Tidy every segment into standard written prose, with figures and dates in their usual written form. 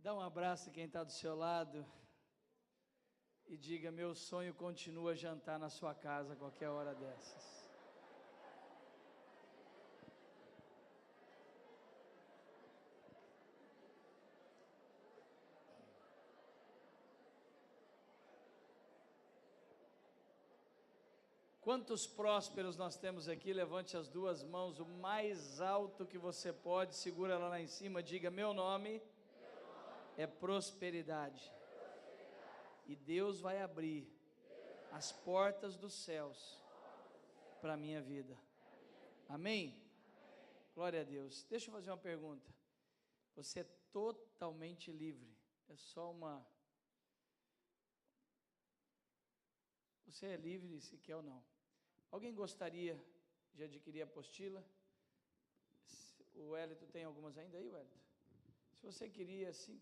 Dá um abraço a quem está do seu lado e diga: meu sonho continua jantar na sua casa a qualquer hora dessas. Quantos prósperos nós temos aqui? Levante as duas mãos o mais alto que você pode, segura ela lá em cima, diga: meu nome é prosperidade. E Deus vai abrir as portas dos céus para a minha vida. Amém? Glória a Deus. Deixa eu fazer uma pergunta. Você é totalmente livre. É só uma... Você é livre se quer ou não. Alguém gostaria de adquirir a apostila? O Wellington tem algumas ainda aí, Wellington? Se você queria R$5,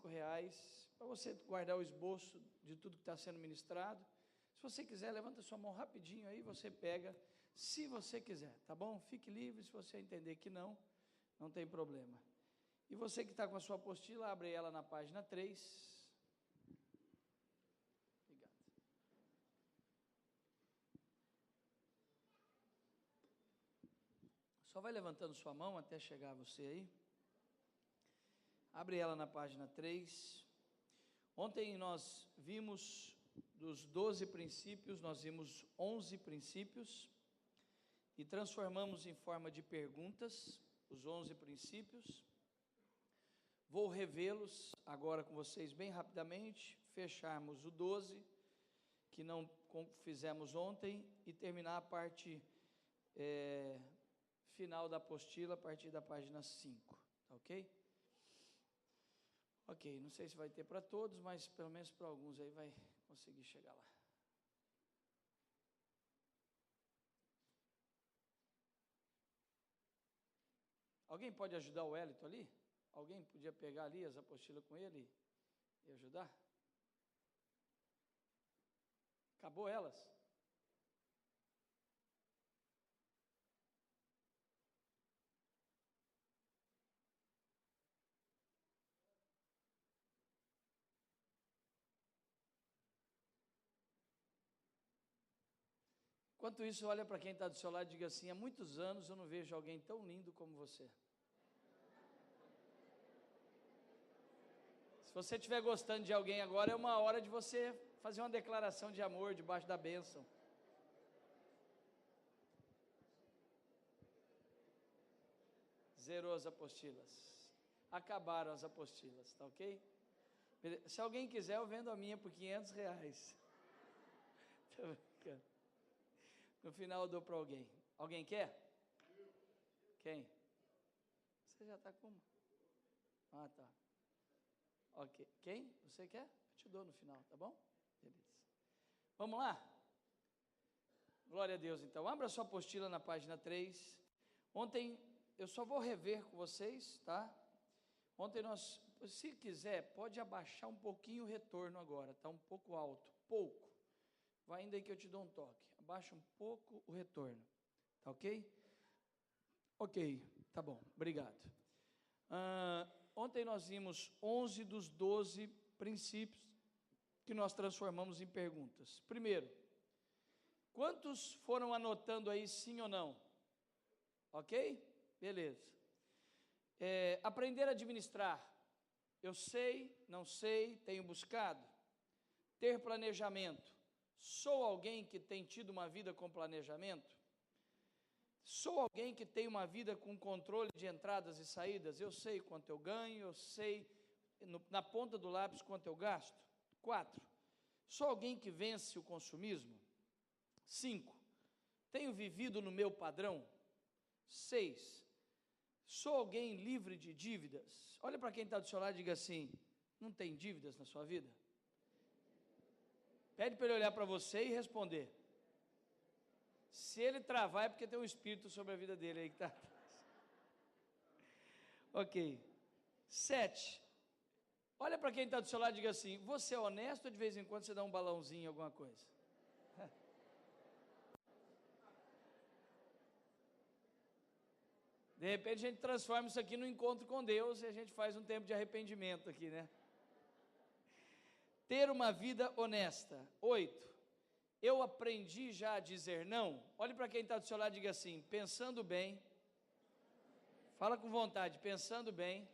para você guardar o esboço de tudo que está sendo ministrado. Se você quiser, levanta sua mão rapidinho aí, você pega, se você quiser, tá bom? Fique livre, se você entender que não, não tem problema. E você que está com a sua apostila, abre ela na página 3. Só vai levantando sua mão até chegar a você aí. Abre ela na página 3. Ontem nós vimos dos 12 princípios, nós vimos 11 princípios e transformamos em forma de perguntas os 11 princípios. Vou revê-los agora com vocês bem rapidamente, fecharmos o 12, que não fizemos ontem, e terminar a parte final da apostila a partir da página 5, tá ok? Ok, não sei se vai ter para todos, mas pelo menos para alguns aí vai conseguir chegar lá. Alguém pode ajudar o Wellington ali? Alguém podia pegar ali as apostilas com ele e ajudar? Acabou elas? Enquanto isso, olha para quem está do seu lado e diga assim: há muitos anos eu não vejo alguém tão lindo como você. Se você estiver gostando de alguém agora, é uma hora de você fazer uma declaração de amor debaixo da bênção. Zerou as apostilas. Acabaram as apostilas, tá ok? Se alguém quiser, eu vendo a minha por R$500. Tô brincando. No final eu dou para alguém. Alguém quer? Quem? Você já está com uma? Ah, tá. Ok. Quem? Você quer? Eu te dou no final, tá bom? Beleza. Vamos lá? Glória a Deus, então. Abra sua apostila na página 3. Ontem, eu só vou rever com vocês, tá? Ontem nós, se quiser, pode abaixar um pouquinho o retorno agora, está um pouco alto, pouco. Vai ainda aí que eu te dou um toque. Abaixa um pouco o retorno, tá ok? Ok, tá bom, obrigado. Ontem nós vimos 11 dos 12 princípios que nós transformamos em perguntas. Primeiro, quantos foram anotando aí sim ou não? Ok? Beleza. Aprender a administrar. Eu sei, não sei, tenho buscado. Ter planejamento. Sou alguém que tem tido uma vida com planejamento? Sou alguém que tem uma vida com controle de entradas e saídas? Eu sei quanto eu ganho, eu sei na ponta do lápis quanto eu gasto? 4. Sou alguém que vence o consumismo? 5. Tenho vivido no meu padrão? 6. Sou alguém livre de dívidas? Olha para quem está do seu lado e diga assim: não tem dívidas na sua vida? Pede para ele olhar para você e responder. Se ele travar é porque tem um espírito sobre a vida dele aí que está. Ok. 7. Olha para quem está do seu lado e diga assim: você é honesto ou de vez em quando você dá um balãozinho, alguma coisa? De repente a gente transforma isso aqui no encontro com Deus e a gente faz um tempo de arrependimento aqui, né? ter uma vida honesta. 8, eu aprendi já a dizer não. Olhe para quem está do seu lado e diga assim, pensando bem, fala com vontade, pensando bem,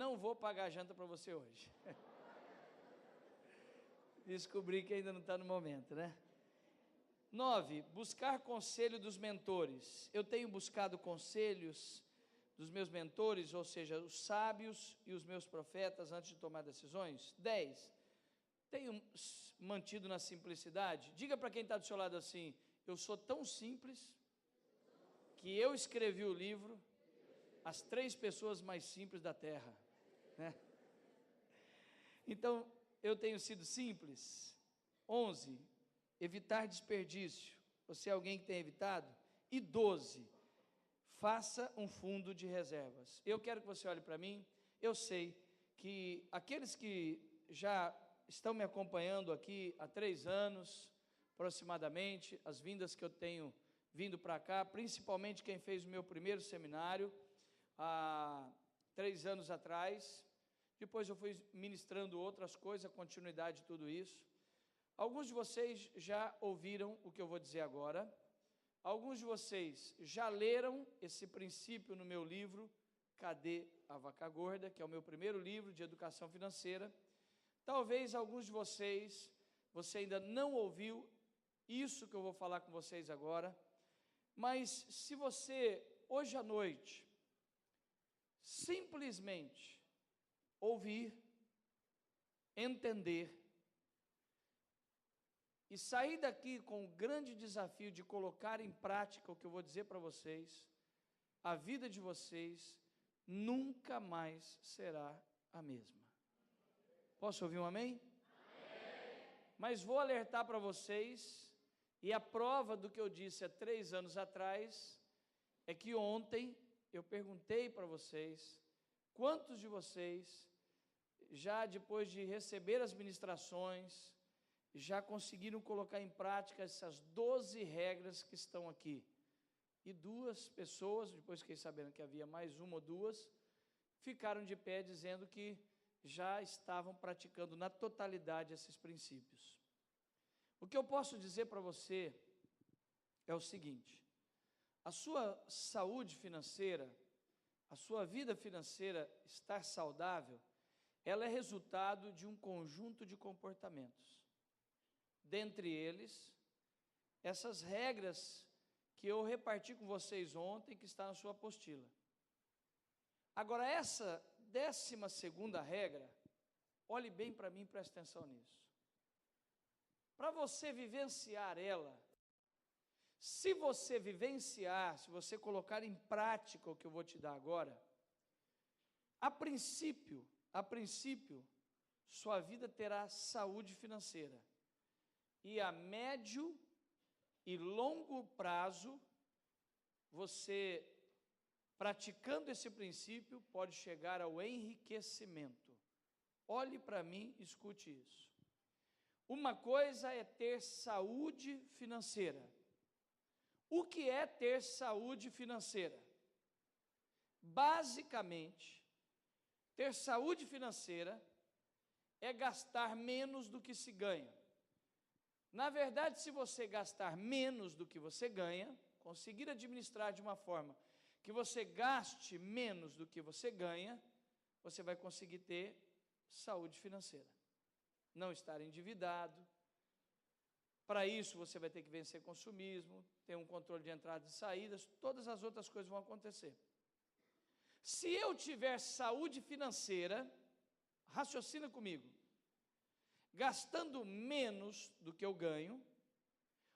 não vou pagar a janta para você hoje. Descobri que ainda não está no momento, né? 9, buscar conselho dos mentores. Eu tenho buscado conselhos dos meus mentores, ou seja, os sábios e os meus profetas antes de tomar decisões. 10, tenho mantido na simplicidade. Diga para quem está do seu lado assim, eu sou tão simples que eu escrevi o livro As 3 Pessoas Mais Simples da Terra, né? Então, eu tenho sido simples. 11, evitar desperdício. Você é alguém que tem evitado? E 12, faça um fundo de reservas. Eu quero que você olhe para mim. Eu sei que aqueles que já estão me acompanhando aqui há 3 anos, aproximadamente, as vindas que eu tenho vindo para cá, principalmente quem fez o meu primeiro seminário, há 3 anos atrás, depois eu fui ministrando outras coisas, a continuidade de tudo isso. Alguns de vocês já ouviram o que eu vou dizer agora, alguns de vocês já leram esse princípio no meu livro, Cadê a Vaca Gorda?, que é o meu primeiro livro de educação financeira. Talvez alguns de vocês, você ainda não ouviu isso que eu vou falar com vocês agora, mas se você, hoje à noite, simplesmente ouvir, entender e sair daqui com o grande desafio de colocar em prática o que eu vou dizer para vocês, a vida de vocês nunca mais será a mesma. Posso ouvir um amém? Amém. Mas vou alertar para vocês, e a prova do que eu disse há 3 anos atrás, é que ontem eu perguntei para vocês, quantos de vocês, já depois de receber as ministrações, já conseguiram colocar em prática essas 12 regras que estão aqui? E 2 pessoas, depois fiquei sabendo que havia mais 1 ou 2, ficaram de pé dizendo que já estavam praticando na totalidade esses princípios. O que eu posso dizer para você é o seguinte: a sua saúde financeira, a sua vida financeira estar saudável, ela é resultado de um conjunto de comportamentos. Dentre eles, essas regras que eu reparti com vocês ontem, que está na sua apostila. Agora, essa 12ª regra, olhe bem para mim, preste atenção nisso. Para você vivenciar ela, se você vivenciar, se você colocar em prática o que eu vou te dar agora, a princípio, sua vida terá saúde financeira. E a médio e longo prazo, você, praticando esse princípio, pode chegar ao enriquecimento. Olhe para mim, escute isso. Uma coisa é ter saúde financeira. O que é ter saúde financeira? Basicamente, ter saúde financeira é gastar menos do que se ganha. Na verdade, se você gastar menos do que você ganha, conseguir administrar de uma forma que você gaste menos do que você ganha, você vai conseguir ter saúde financeira. Não estar endividado. Para isso, você vai ter que vencer consumismo, ter um controle de entradas e saídas, todas as outras coisas vão acontecer. Se eu tiver saúde financeira, raciocina comigo, gastando menos do que eu ganho,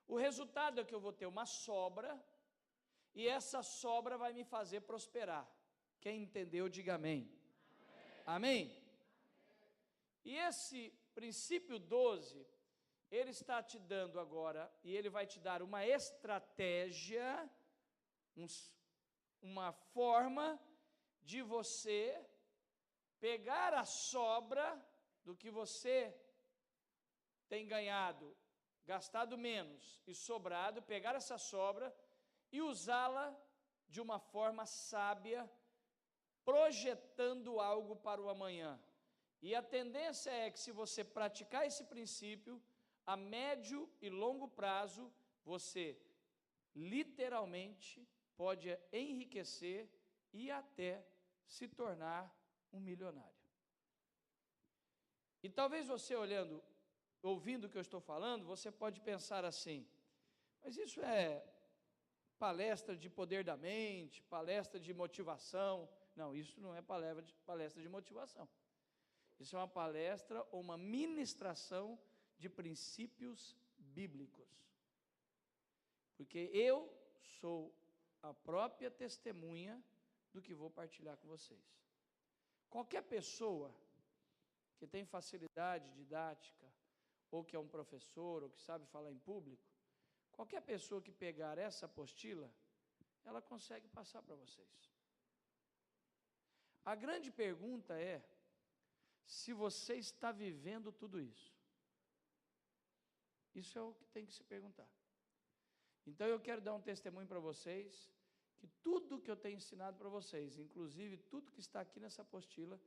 o resultado é que eu vou ter uma sobra, e essa sobra vai me fazer prosperar. Quem entendeu, diga amém. Amém? Amém? E esse princípio 12, ele está te dando agora, e ele vai te dar uma estratégia, uma forma de você pegar a sobra do que você tem ganhado, gastado menos e sobrado, pegar essa sobra e usá-la de uma forma sábia, projetando algo para o amanhã. E a tendência é que, se você praticar esse princípio, a médio e longo prazo, você literalmente pode enriquecer e até se tornar um milionário. E talvez você ouvindo o que eu estou falando, você pode pensar assim: mas isso é palestra de poder da mente, palestra de motivação. Não, isso não é palestra de motivação. Isso é uma palestra ou uma ministração de princípios bíblicos. Porque eu sou a própria testemunha do que vou partilhar com vocês. Qualquer pessoa que tem facilidade didática, ou que é um professor, ou que sabe falar em público, qualquer pessoa que pegar essa apostila, ela consegue passar para vocês. A grande pergunta é se você está vivendo tudo isso. Isso é o que tem que se perguntar. Então eu quero dar um testemunho para vocês, que tudo que eu tenho ensinado para vocês, inclusive tudo que está aqui nessa apostila,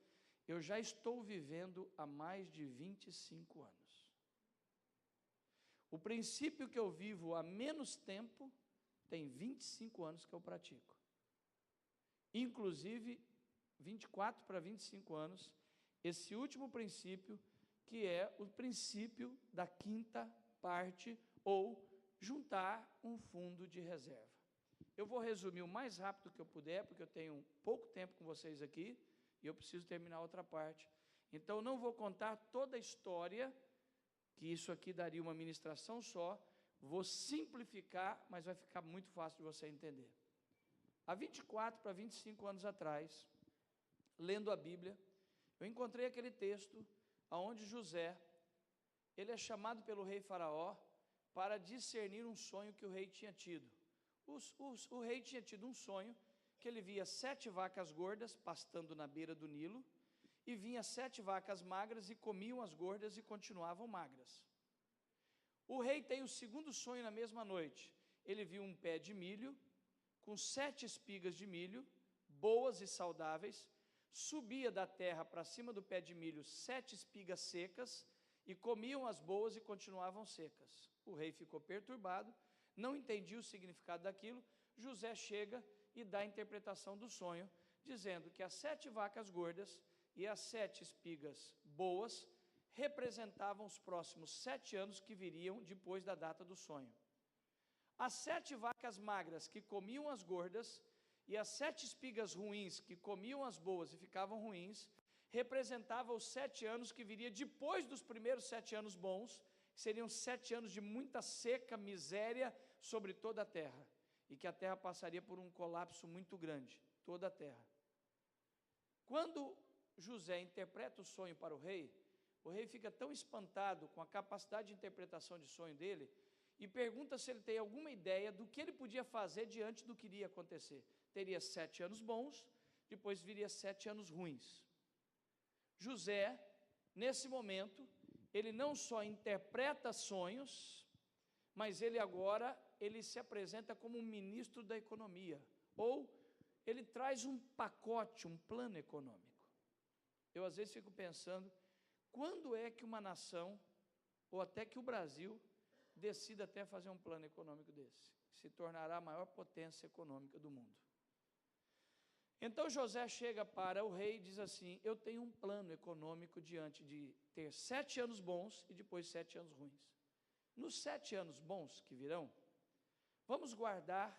eu já estou vivendo há mais de 25 anos. O princípio que eu vivo há menos tempo, tem 25 anos que eu pratico. Inclusive, 24 para 25 anos, esse último princípio, que é o princípio da quinta parte, ou juntar um fundo de reserva. Eu vou resumir o mais rápido que eu puder, porque eu tenho pouco tempo com vocês aqui, e eu preciso terminar outra parte. Então, não vou contar toda a história, que isso aqui daria uma ministração só, vou simplificar, mas vai ficar muito fácil de você entender. Há 24 para 25 anos atrás, lendo a Bíblia, eu encontrei aquele texto onde José, ele é chamado pelo rei Faraó para discernir um sonho que o rei tinha tido. O rei tinha tido um sonho que ele via 7 vacas gordas pastando na beira do Nilo, e vinha 7 vacas magras e comiam as gordas e continuavam magras. O rei tem o segundo sonho na mesma noite. Ele viu um pé de milho, com 7 espigas de milho, boas e saudáveis, subia da terra para cima do pé de milho 7 espigas secas, e comiam as boas e continuavam secas. O rei ficou perturbado, não entendia o significado daquilo. José chega e dá a interpretação do sonho, dizendo que as 7 vacas gordas e as 7 espigas boas representavam os próximos 7 anos que viriam depois da data do sonho. As 7 vacas magras que comiam as gordas e as 7 espigas ruins que comiam as boas e ficavam ruins, representavam os 7 anos que viria depois dos primeiros 7 anos bons, que seriam 7 anos de muita seca, miséria sobre toda a terra, e que a terra passaria por um colapso muito grande, toda a terra. Quando José interpreta o sonho para o rei fica tão espantado com a capacidade de interpretação de sonho dele, e pergunta se ele tem alguma ideia do que ele podia fazer diante do que iria acontecer. Teria 7 anos bons, depois viria 7 anos ruins. José, nesse momento, ele não só interpreta sonhos, mas ele se apresenta como um ministro da economia, ou ele traz um pacote, um plano econômico. Eu às vezes fico pensando, quando é que uma nação, ou até que o Brasil, decida até fazer um plano econômico desse, que se tornará a maior potência econômica do mundo. Então José chega para o rei e diz assim: eu tenho um plano econômico diante de ter 7 anos bons e depois 7 anos ruins. Nos 7 anos bons que virão, vamos guardar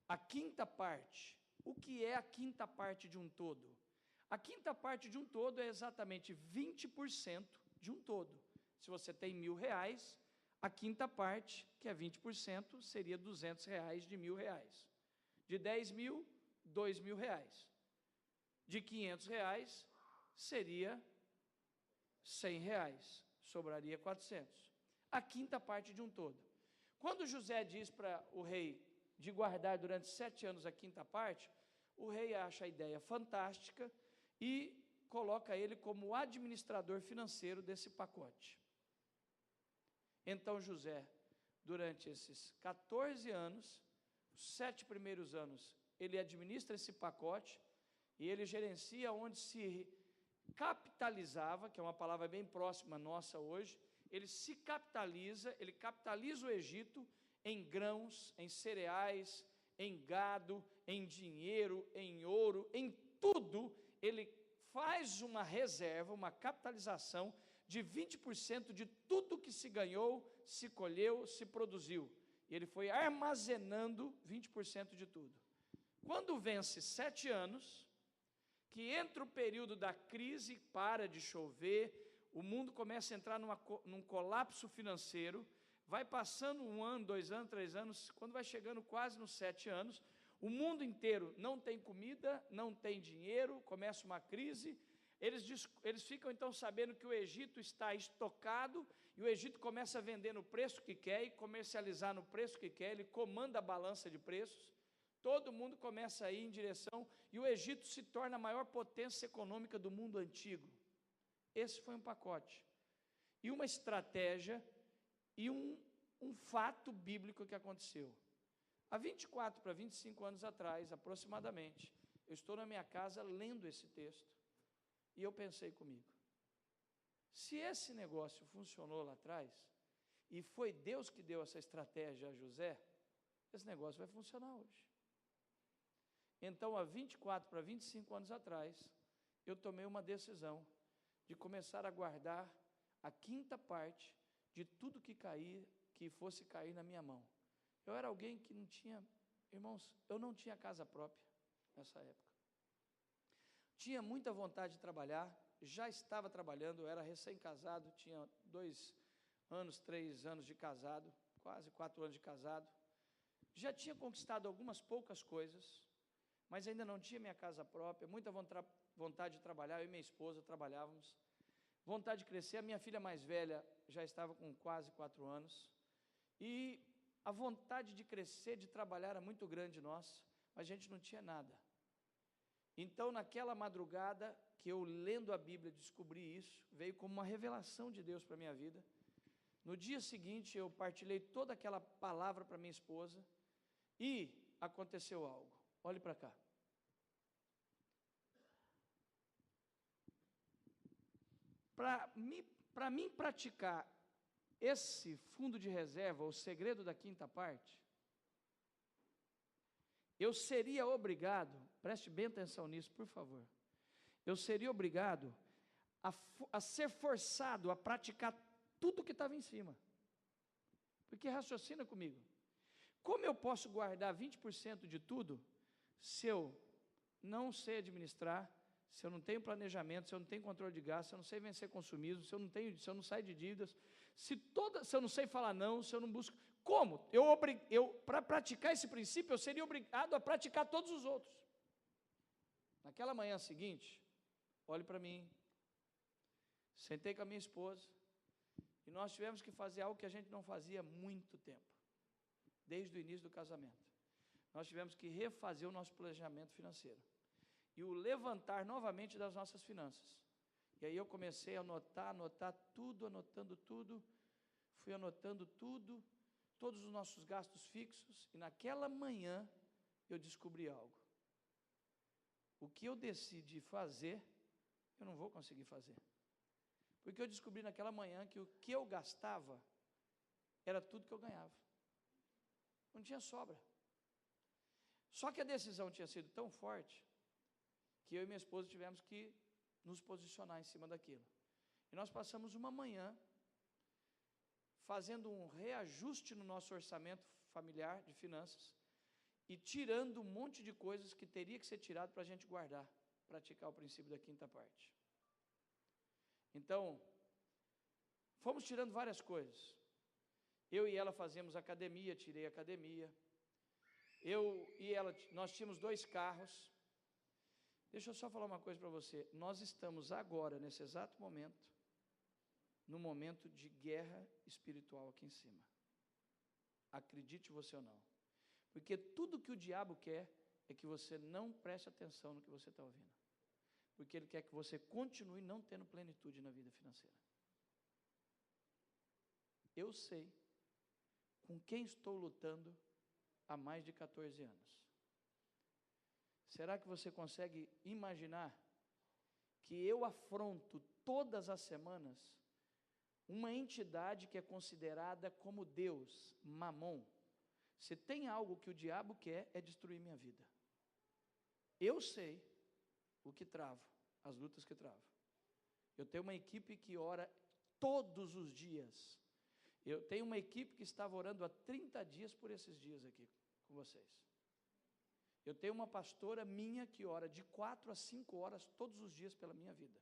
a quinta parte. O que é a quinta parte de um todo? A quinta parte de um todo é exatamente 20% de um todo. Se você tem R$1.000, a quinta parte, que é 20%, seria R$200 de R$1.000. De 10 mil, R$2.000. De R$500 seria R$100, sobraria 400. A quinta parte de um todo. Quando José diz para o rei de guardar durante 7 anos a quinta parte, o rei acha a ideia fantástica e coloca ele como administrador financeiro desse pacote. Então José, durante esses 14 anos, os 7 primeiros anos, ele administra esse pacote e ele gerencia onde se capitalizava, que é uma palavra bem próxima nossa hoje, ele capitaliza o Egito em grãos, em cereais, em gado, em dinheiro, em ouro, em tudo. Ele faz uma reserva, uma capitalização de 20% de tudo que se ganhou, se colheu, se produziu. E ele foi armazenando 20% de tudo. Quando vence 7 anos, que entra o período da crise, para de chover, o mundo começa a entrar num colapso financeiro, vai passando 1 ano, 2 anos, 3 anos, quando vai chegando quase nos 7 anos, o mundo inteiro não tem comida, não tem dinheiro, começa uma crise, eles ficam então sabendo que o Egito está estocado, e o Egito começa a vender no preço que quer, e comercializar no preço que quer, ele comanda a balança de preços, todo mundo começa a ir em direção, e o Egito se torna a maior potência econômica do mundo antigo. Esse foi um pacote, e uma estratégia, e um fato bíblico que aconteceu. Há 24 para 25 anos atrás, aproximadamente, eu estou na minha casa lendo esse texto, e eu pensei comigo, se esse negócio funcionou lá atrás, e foi Deus que deu essa estratégia a José, esse negócio vai funcionar hoje. Então, há 24 para 25 anos atrás, eu tomei uma decisão de começar a guardar a 5ª parte de tudo que fosse cair na minha mão. Eu era alguém que não tinha, irmãos, eu não tinha casa própria nessa época. Tinha muita vontade de trabalhar, já estava trabalhando, eu era recém-casado, tinha 2 anos, 3 anos de casado, quase 4 anos de casado. Já tinha conquistado algumas poucas coisas, mas ainda não tinha minha casa própria, muita vontade de trabalhar, eu e minha esposa trabalhávamos, vontade de crescer. A minha filha mais velha já estava com quase 4 anos, e a vontade de crescer, de trabalhar era muito grande nossa, mas a gente não tinha nada. Então, naquela madrugada, que eu lendo a Bíblia descobri isso, veio como uma revelação de Deus para a minha vida. No dia seguinte, eu partilhei toda aquela palavra para minha esposa, e aconteceu algo. Olhe para cá. Para mim praticar esse fundo de reserva, o segredo da 5ª parte, eu seria obrigado, preste bem atenção nisso, por favor, eu seria obrigado a ser forçado a praticar tudo que estava em cima. Porque raciocina comigo, como eu posso guardar 20% de tudo, se eu não sei administrar, se eu não tenho planejamento, se eu não tenho controle de gastos, se eu não sei vencer consumismo, se eu não saio de dívidas, se eu não sei falar não, se eu não busco, como? Para praticar esse princípio, eu seria obrigado a praticar todos os outros. Naquela manhã seguinte, olhe para mim, sentei com a minha esposa, e nós tivemos que fazer algo que a gente não fazia há muito tempo, desde o início do casamento. Nós tivemos que refazer o nosso planejamento financeiro, e o levantar novamente das nossas finanças. E aí eu comecei a anotar tudo, anotando tudo, fui anotando tudo, todos os nossos gastos fixos, e naquela manhã eu descobri algo. O que eu decidi fazer, eu não vou conseguir fazer. Porque eu descobri naquela manhã que o que eu gastava era tudo que eu ganhava. Não tinha sobra. Só que a decisão tinha sido tão forte que eu e minha esposa tivemos que nos posicionar em cima daquilo. E nós passamos uma manhã fazendo um reajuste no nosso orçamento familiar de finanças e tirando um monte de coisas que teria que ser tirado para a gente guardar, praticar o princípio da 5ª parte. Então, fomos tirando várias coisas. Eu e ela fazíamos academia, tirei academia. Eu e ela, nós tínhamos 2 carros. Deixa eu só falar uma coisa para você. Nós estamos agora, nesse exato momento, no momento de guerra espiritual aqui em cima. Acredite você ou não. Porque tudo que o diabo quer é que você não preste atenção no que você está ouvindo. Porque ele quer que você continue não tendo plenitude na vida financeira. Eu sei com quem estou lutando há mais de 14 anos. Será que você consegue imaginar que eu afronto todas as semanas uma entidade que é considerada como Deus, Mamon. Se tem algo que o diabo quer, é destruir minha vida. Eu sei o que trava, as lutas que travam. Eu tenho uma equipe que ora todos os dias. Eu tenho uma equipe que estava orando há 30 dias por esses dias aqui com vocês. Eu tenho uma pastora minha que ora de 4 a 5 horas todos os dias pela minha vida.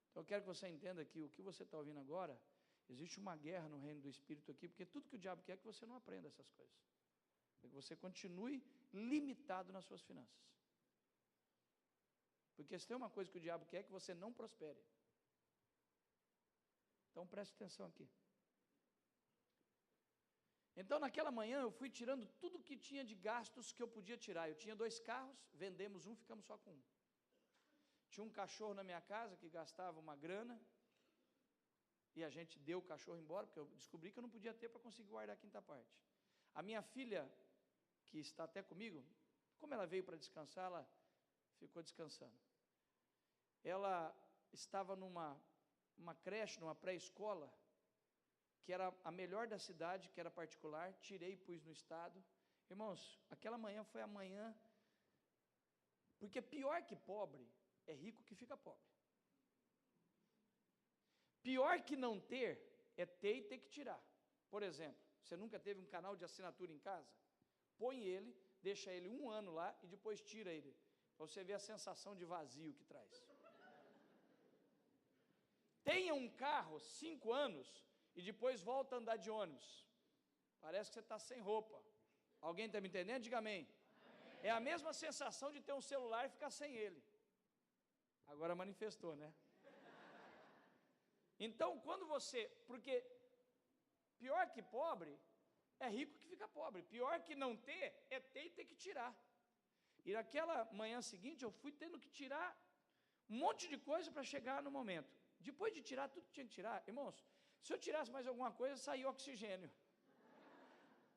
Então eu quero que você entenda que o que você está ouvindo agora, existe uma guerra no reino do Espírito aqui, porque tudo que o diabo quer é que você não aprenda essas coisas. É que você continue limitado nas suas finanças. Porque se tem uma coisa que o diabo quer é que você não prospere. Então preste atenção aqui. Então naquela manhã eu fui tirando tudo que tinha de gastos que eu podia tirar. Eu tinha 2 carros, vendemos um, ficamos só com um. Tinha um cachorro na minha casa que gastava uma grana, e a gente deu o cachorro embora, porque eu descobri que eu não podia ter para conseguir guardar a quinta parte. A minha filha, que está até comigo, como ela veio para descansar, ela ficou descansando. Ela estava numa creche, numa pré-escola, que era a melhor da cidade, que era particular, tirei e pus no estado. Irmãos, aquela manhã foi a manhã, porque pior que pobre, é rico que fica pobre. Pior que não ter, é ter e ter que tirar. Por exemplo, você nunca teve um canal de assinatura em casa? Põe ele, deixa ele 1 ano lá e depois tira ele, para você ver a sensação de vazio que traz. Tenha um carro 5 anos e depois volta a andar de ônibus. Parece que você está sem roupa. Alguém está me entendendo? Diga amém. Amém. É a mesma sensação de ter um celular e ficar sem ele. Agora manifestou, né? Então, quando você... Porque pior que pobre, é rico que fica pobre. Pior que não ter, é ter e ter que tirar. E naquela manhã seguinte, eu fui tendo que tirar um monte de coisa para chegar no momento. Depois de tirar tudo que tinha que tirar, irmãos, se eu tirasse mais alguma coisa, saía oxigênio.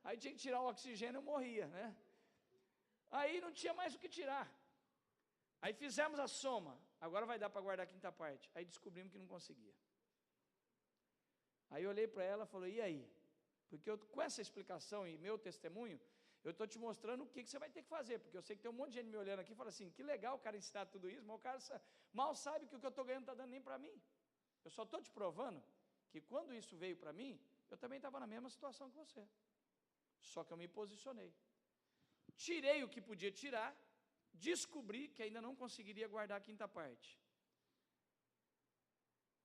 Aí tinha que tirar o oxigênio, eu morria, né? Aí não tinha mais o que tirar. Aí fizemos a soma. Agora vai dar para guardar a quinta parte. Aí descobrimos que não conseguia. Aí eu olhei para ela e falei, e aí? Porque com essa explicação e meu testemunho, eu estou te mostrando o que você vai ter que fazer, porque eu sei que tem um monte de gente me olhando aqui e fala assim, que legal o cara ensinar tudo isso, mas o cara mal sabe que o que eu estou ganhando não está dando nem para mim. Eu só estou te provando que quando isso veio para mim, eu também estava na mesma situação que você. Só que eu me posicionei. Tirei o que podia tirar, descobri que ainda não conseguiria guardar a quinta parte.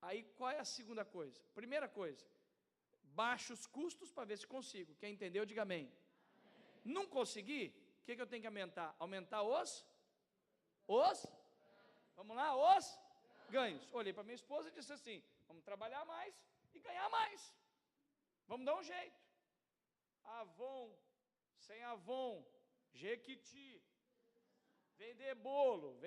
Aí qual é a segunda coisa? Primeira coisa, baixo os custos para ver se consigo. Quem entendeu, diga amém. Amém. Não consegui, o que eu tenho que aumentar? Aumentar vamos lá, os ganhos. Olhei para minha esposa e disse assim, vamos trabalhar mais e ganhar mais. Vamos dar um jeito. Avon, sem Avon, Jequiti, vender bolo,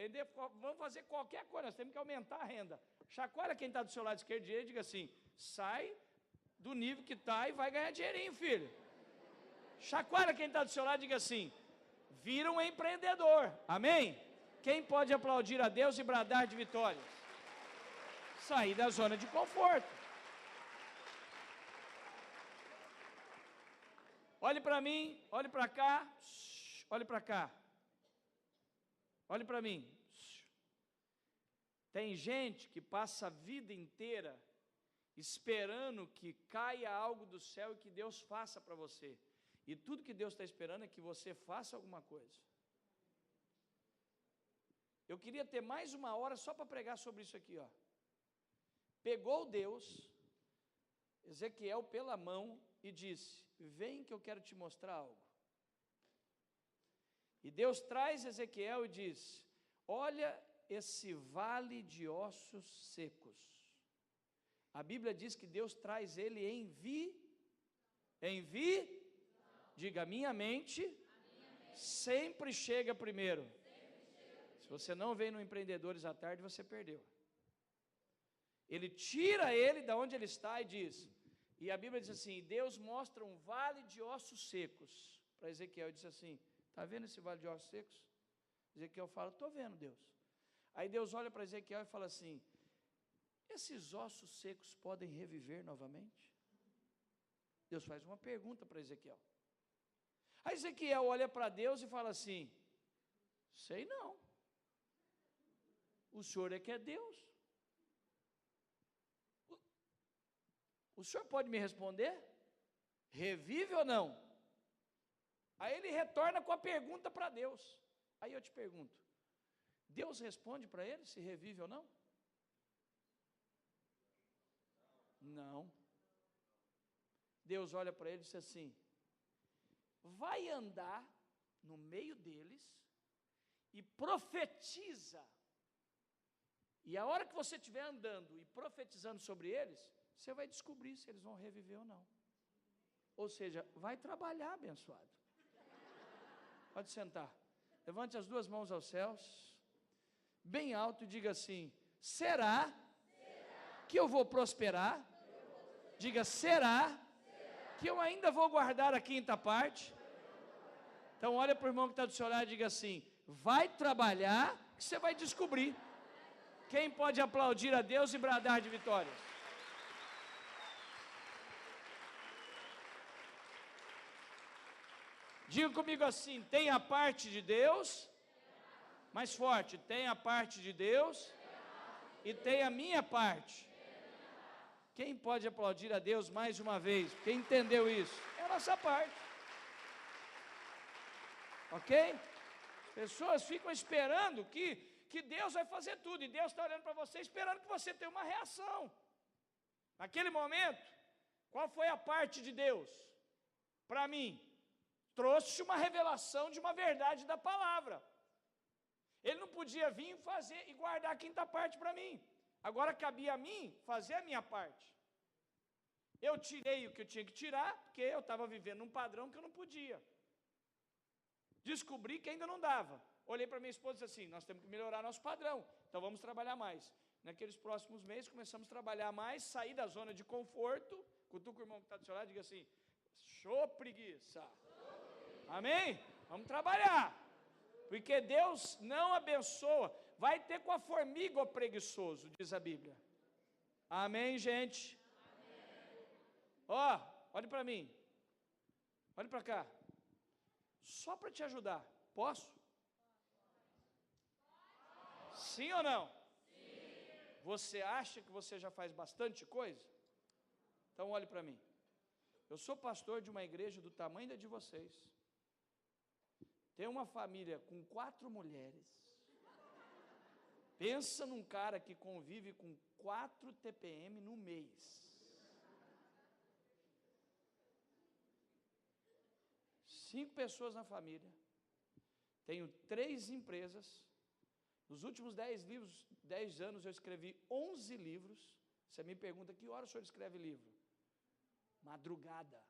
vamos fazer qualquer coisa, nós temos que aumentar a renda. Chacoalha quem está do seu lado esquerdo e direito e diga assim, sai do nível que está e vai ganhar dinheirinho, filho. Chacoalha quem está do seu lado e diga assim, vira um empreendedor, amém? Quem pode aplaudir a Deus e bradar de vitórias? Sair da zona de conforto. Olhe para mim, olhe para cá, olhe para cá. Olhe para mim. Tem gente que passa a vida inteira esperando que caia algo do céu e que Deus faça para você. E tudo que Deus está esperando é que você faça alguma coisa. Eu queria ter mais 1 hora só para pregar sobre isso aqui, ó. Pegou Deus, Ezequiel pela mão e disse, vem que eu quero te mostrar algo. E Deus traz Ezequiel e diz, olha esse vale de ossos secos. A Bíblia diz que Deus traz ele diga, minha mente sempre chega primeiro. Se você não vem no Empreendedores à Tarde, você perdeu. Ele tira ele da onde ele está e diz, e a Bíblia diz assim, Deus mostra um vale de ossos secos para Ezequiel, e diz assim, está vendo esse vale de ossos secos? Ezequiel fala, estou vendo, Deus. Aí Deus olha para Ezequiel e fala assim, esses ossos secos podem reviver novamente? Deus faz uma pergunta para Ezequiel. Aí Ezequiel olha para Deus e fala assim, sei não. O Senhor é que é Deus. O Senhor pode me responder? Revive ou não? Aí ele retorna com a pergunta para Deus. Aí eu te pergunto, Deus responde para ele se revive ou não? Não. Deus olha para ele e diz assim, vai andar no meio deles e profetiza. E a hora que você estiver andando e profetizando sobre eles, você vai descobrir se eles vão reviver ou não. Ou seja, vai trabalhar, abençoado. Pode sentar. Levante as duas mãos aos céus, bem alto, e diga assim, será que eu vou prosperar? Diga, será que eu ainda vou guardar a quinta parte? Então olha para o irmão que está do seu lado e diga assim, vai trabalhar que você vai descobrir. Quem pode aplaudir a Deus e bradar de vitória? Diga comigo assim, tem a parte de Deus, mais forte, tem a parte de Deus e tem a minha parte. Quem pode aplaudir a Deus mais uma vez? Quem entendeu isso? É a nossa parte. Ok? As pessoas ficam esperando que Deus vai fazer tudo, e Deus está olhando para você, esperando que você tenha uma reação. Naquele momento, qual foi a parte de Deus? Para mim, trouxe uma revelação de uma verdade da palavra. Ele não podia vir fazer e guardar a quinta parte para mim. Agora cabia a mim fazer a minha parte. Eu tirei o que eu tinha que tirar, porque eu estava vivendo um padrão que eu não podia. Descobri que ainda não dava. Olhei para minha esposa e disse assim, nós temos que melhorar nosso padrão, então vamos trabalhar mais. Naqueles próximos meses começamos a trabalhar mais, sair da zona de conforto. Cutuca o irmão que está do seu lado e diga assim, show preguiça. Amém? Vamos trabalhar. Porque Deus não abençoa. Vai ter com a formiga o preguiçoso, diz a Bíblia. Amém, gente? Ó, olhe para mim. Olhe para cá. Só para te ajudar. Posso? Sim ou não? Sim. Você acha que você já faz bastante coisa? Então olhe para mim. Eu sou pastor de uma igreja do tamanho da de vocês. Tenho uma família com 4 mulheres. Pensa num cara que convive com 4 TPM no mês. 5 pessoas na família. Tenho 3 empresas. Nos últimos 10 anos eu escrevi 11 livros. Você me pergunta, que hora o senhor escreve livro? Madrugada.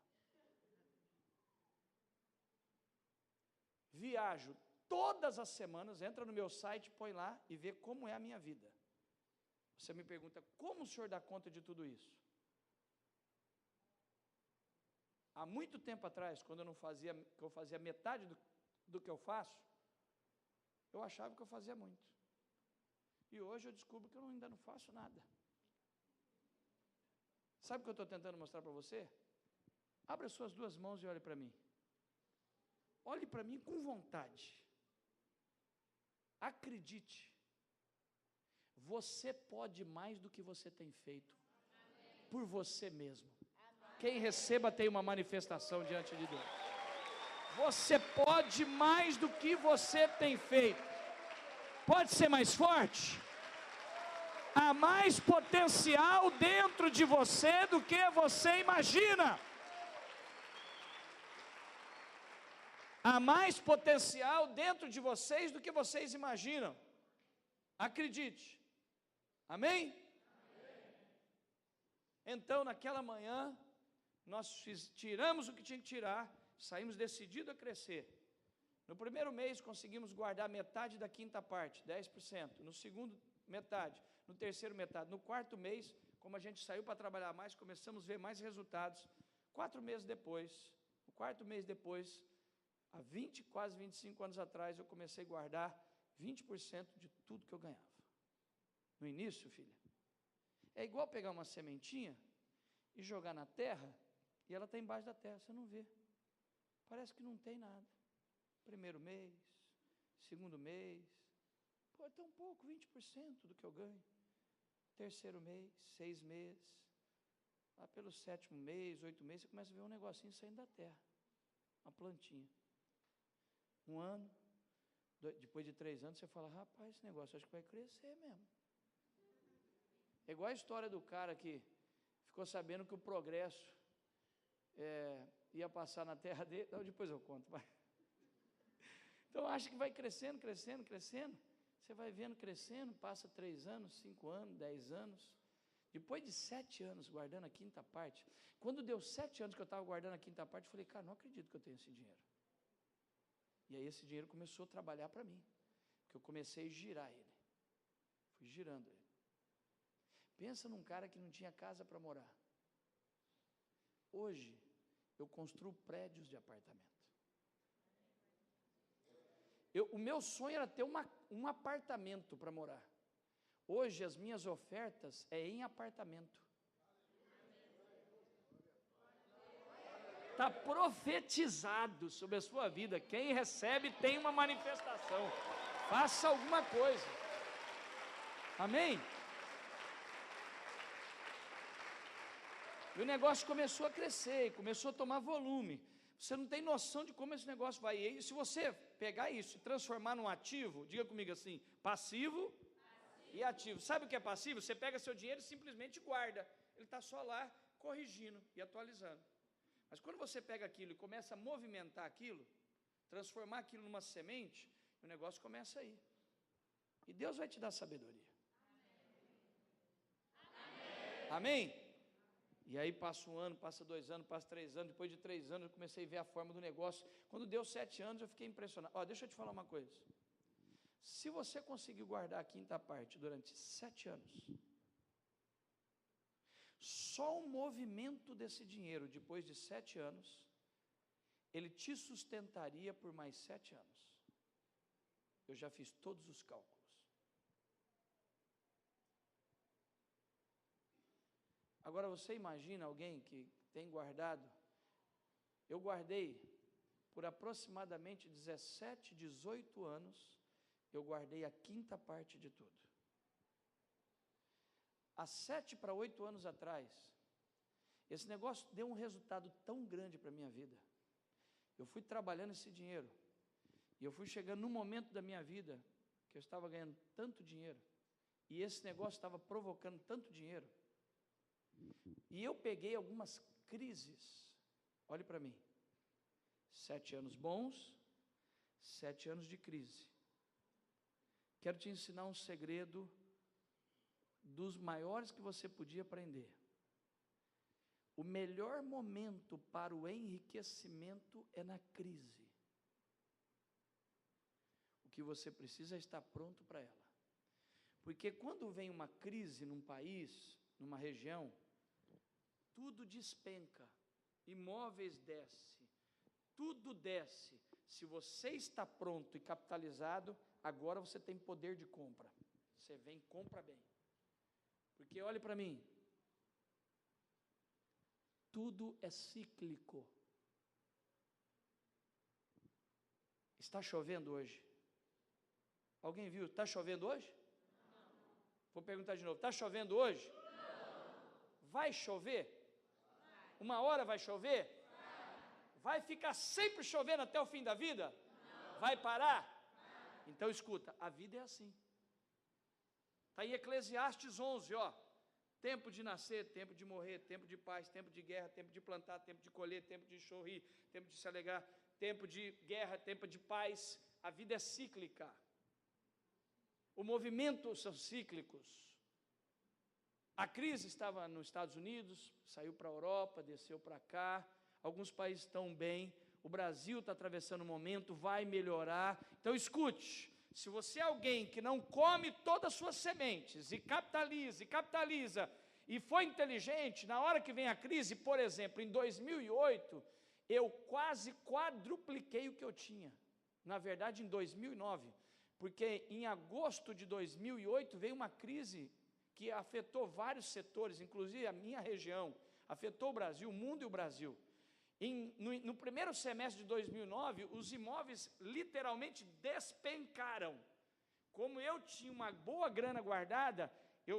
Viajo todas as semanas, entra no meu site, põe lá e vê como é a minha vida. Você me pergunta, como o senhor dá conta de tudo isso? Há muito tempo atrás, quando eu fazia metade do que eu faço, eu achava que eu fazia muito. E hoje eu descubro que eu ainda não faço nada. Sabe o que eu estou tentando mostrar para você? Abra suas 2 mãos e olhe para mim. Olhe para mim com vontade. Acredite. Você pode mais do que você tem feito. Por você mesmo. Quem receba tem uma manifestação diante de Deus. Você pode mais do que você tem feito. Pode ser mais forte? Há mais potencial dentro de você do que você imagina. Há mais potencial dentro de vocês do que vocês imaginam. Acredite. Amém? Amém. Então, naquela manhã, nós tiramos o que tinha que tirar, saímos decididos a crescer. No primeiro mês, conseguimos guardar metade da quinta parte, 10%. No segundo, metade. No terceiro, metade. No quarto mês, como a gente saiu para trabalhar mais, começamos a ver mais resultados. 4 meses depois, o quarto mês depois, há 20, quase 25 anos atrás, eu comecei a guardar 20% de tudo que eu ganhava. No início, filha, é igual pegar uma sementinha e jogar na terra, e ela está embaixo da terra, você não vê. Parece que não tem nada. Primeiro mês, segundo mês, pode ter um pouco, 20% do que eu ganho. Terceiro mês, 6 meses, lá pelo 7º mês, 8 meses, você começa a ver um negocinho saindo da terra, uma plantinha. 1 ano, depois de 3 anos, você fala, rapaz, esse negócio acho que vai crescer mesmo. É igual a história do cara que ficou sabendo que o progresso ia passar na terra dele. Não, depois eu conto, vai. Então acha que vai crescendo, crescendo, crescendo. Você vai vendo crescendo, passa 3 anos, 5 anos, 10 anos. Depois de 7 anos guardando a quinta parte, quando deu 7 anos que eu estava guardando a quinta parte, eu falei, cara, não acredito que eu tenho esse dinheiro. E aí esse dinheiro começou a trabalhar para mim, porque eu comecei a girar ele. Fui girando ele. Pensa num cara que não tinha casa para morar. Hoje, eu construo prédios de apartamento. O meu sonho era ter um apartamento para morar. Hoje, as minhas ofertas é em apartamento. Está profetizado sobre a sua vida. Quem recebe tem uma manifestação. Faça alguma coisa. Amém? E o negócio começou a crescer, começou a tomar volume. Você não tem noção de como esse negócio vai. E se você pegar isso e transformar num ativo, diga comigo assim, passivo e ativo. Sabe o que é passivo? Você pega seu dinheiro e simplesmente guarda. Ele está só lá corrigindo e atualizando. Mas quando você pega aquilo e começa a movimentar aquilo, transformar aquilo numa semente, o negócio começa a ir. E Deus vai te dar sabedoria. Amém? Amém? E aí passa 1 ano, passa 2 anos, passa 3 anos, depois de 3 anos eu comecei a ver a forma do negócio. Quando deu 7 anos eu fiquei impressionado. Deixa eu te falar uma coisa. Se você conseguir guardar a quinta parte durante 7 anos, só o movimento desse dinheiro depois de 7 anos, ele te sustentaria por mais 7 anos. Eu já fiz todos os cálculos. Agora você imagina alguém que tem guardado, eu guardei por aproximadamente 17, 18 anos, eu guardei a quinta parte de tudo. Há 7 para 8 anos atrás, esse negócio deu um resultado tão grande para a minha vida. Eu fui trabalhando esse dinheiro, e eu fui chegando num momento da minha vida, que eu estava ganhando tanto dinheiro, e esse negócio estava provocando tanto dinheiro, e eu peguei algumas crises. Olhe para mim, 7 anos bons, 7 anos de crise. Quero te ensinar um segredo dos maiores que você podia aprender. O melhor momento para o enriquecimento é na crise. O que você precisa é estar pronto para ela. Porque quando vem uma crise num país, numa região, tudo despenca, imóveis desce, tudo desce. Se você está pronto e capitalizado, agora você tem poder de compra. Você vem e compra bem. Porque olhe para mim, tudo é cíclico. Está chovendo hoje? Alguém viu? Está chovendo hoje? Não. Vou perguntar de novo, está chovendo hoje? Não. Vai chover? Uma hora vai chover? Vai ficar sempre chovendo até o fim da vida? Não. Vai parar? Não. Então escuta, a vida é assim. Está em Eclesiastes 11, tempo de nascer, tempo de morrer, tempo de paz, tempo de guerra, tempo de plantar, tempo de colher, tempo de sorrir, tempo de se alegrar, tempo de guerra, tempo de paz. A vida é cíclica. O movimento são cíclicos. A crise estava nos Estados Unidos, saiu para a Europa, desceu para cá, alguns países estão bem, o Brasil está atravessando um momento, vai melhorar. Então escute, se você é alguém que não come todas as suas sementes, e capitaliza, e foi inteligente, na hora que vem a crise, por exemplo, em 2008, eu quase quadrupliquei o que eu tinha. Na verdade, em 2009, porque em agosto de 2008 veio uma crise que afetou vários setores, inclusive a minha região, afetou o Brasil, o mundo e o Brasil. No primeiro semestre de 2009, os imóveis literalmente despencaram. Como eu tinha uma boa grana guardada, eu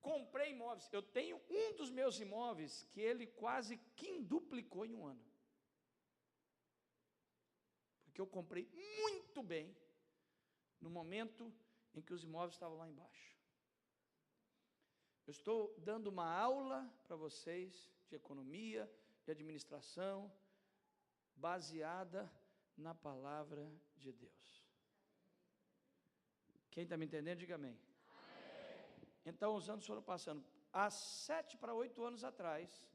comprei imóveis. Eu tenho um dos meus imóveis que ele quase quinduplicou em um ano. Porque eu comprei muito bem no momento em que os imóveis estavam lá embaixo. Eu estou dando uma aula para vocês de economia, de administração, baseada na palavra de Deus. Quem está me entendendo, diga amém. Então, os anos foram passando. Há 7 para 8 anos atrás,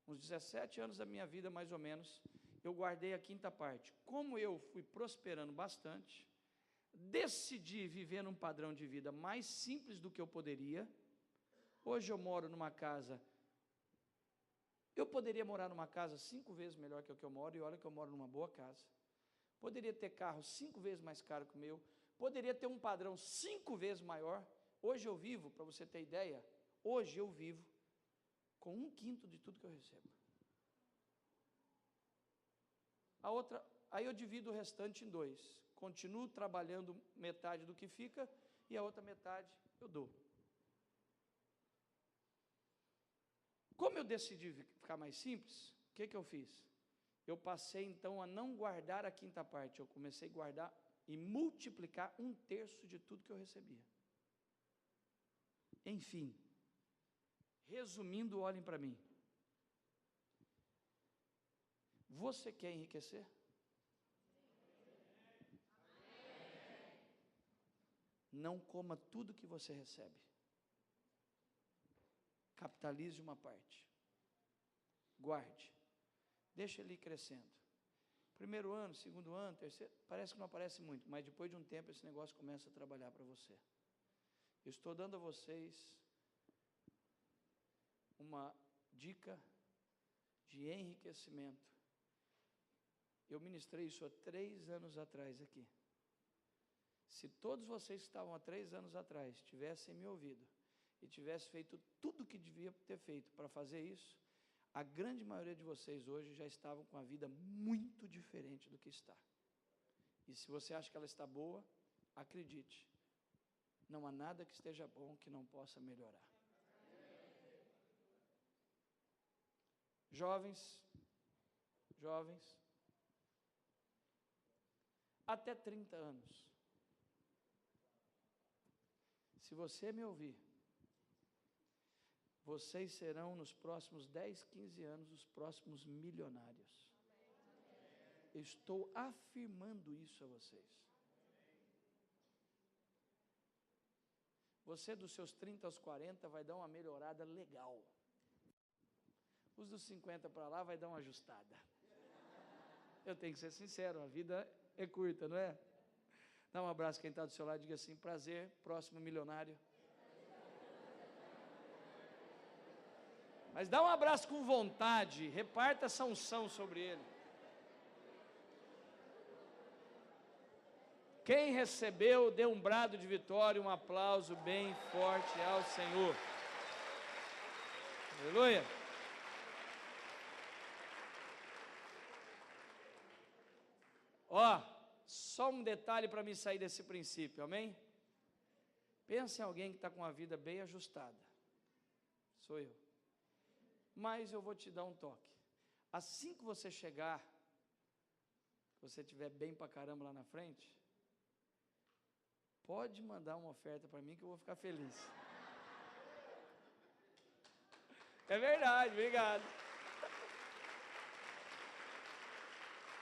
uns 17 anos da minha vida, mais ou menos, eu guardei a quinta parte. Como eu fui prosperando bastante, decidi viver num padrão de vida mais simples do que eu poderia. Hoje eu moro numa casa, eu poderia morar numa casa 5 vezes melhor que o que eu moro, e olha que eu moro numa boa casa. Poderia ter carro 5 vezes mais caro que o meu, poderia ter um padrão 5 vezes maior. Hoje eu vivo, para você ter ideia, hoje eu vivo com 1/5 de tudo que eu recebo. Aí eu divido o restante em 2. Continuo trabalhando metade do que fica e a outra metade eu dou. Como eu decidi ficar mais simples, o que eu fiz? Eu passei então a não guardar a quinta parte, eu comecei a guardar e multiplicar 1/3 de tudo que eu recebia. Enfim, resumindo, olhem para mim. Você quer enriquecer? Não coma tudo que você recebe. Capitalize uma parte. Guarde. Deixa ele ir crescendo. Primeiro ano, segundo ano, terceiro, parece que não aparece muito, mas depois de um tempo esse negócio começa a trabalhar para você. Eu estou dando a vocês uma dica de enriquecimento. Eu ministrei isso há 3 anos atrás aqui. Se todos vocês que estavam há 3 anos atrás tivessem me ouvido e tivessem feito tudo o que devia ter feito para fazer isso, a grande maioria de vocês hoje já estavam com a vida muito diferente do que está. E se você acha que ela está boa, acredite, não há nada que esteja bom que não possa melhorar. Jovens, até 30 anos, se você me ouvir, vocês serão nos próximos 10, 15 anos os próximos milionários. Eu estou afirmando isso a vocês. Você dos seus 30 aos 40 vai dar uma melhorada legal. Os dos 50 para lá vai dar uma ajustada. Eu tenho que ser sincero, a vida é curta, não é? Dá um abraço quem está do seu lado e diga assim: prazer, próximo milionário. Mas dá um abraço com vontade, reparta essa unção sobre ele. Quem recebeu, dê um brado de vitória, um aplauso bem forte ao Senhor. Aleluia. Ó, só um detalhe para me sair desse princípio, amém? Pense em alguém que está com a vida bem ajustada. Sou eu. Mas eu vou te dar um toque. Assim que você chegar, que você estiver bem pra caramba lá na frente, pode mandar uma oferta para mim que eu vou ficar feliz. É verdade, obrigado.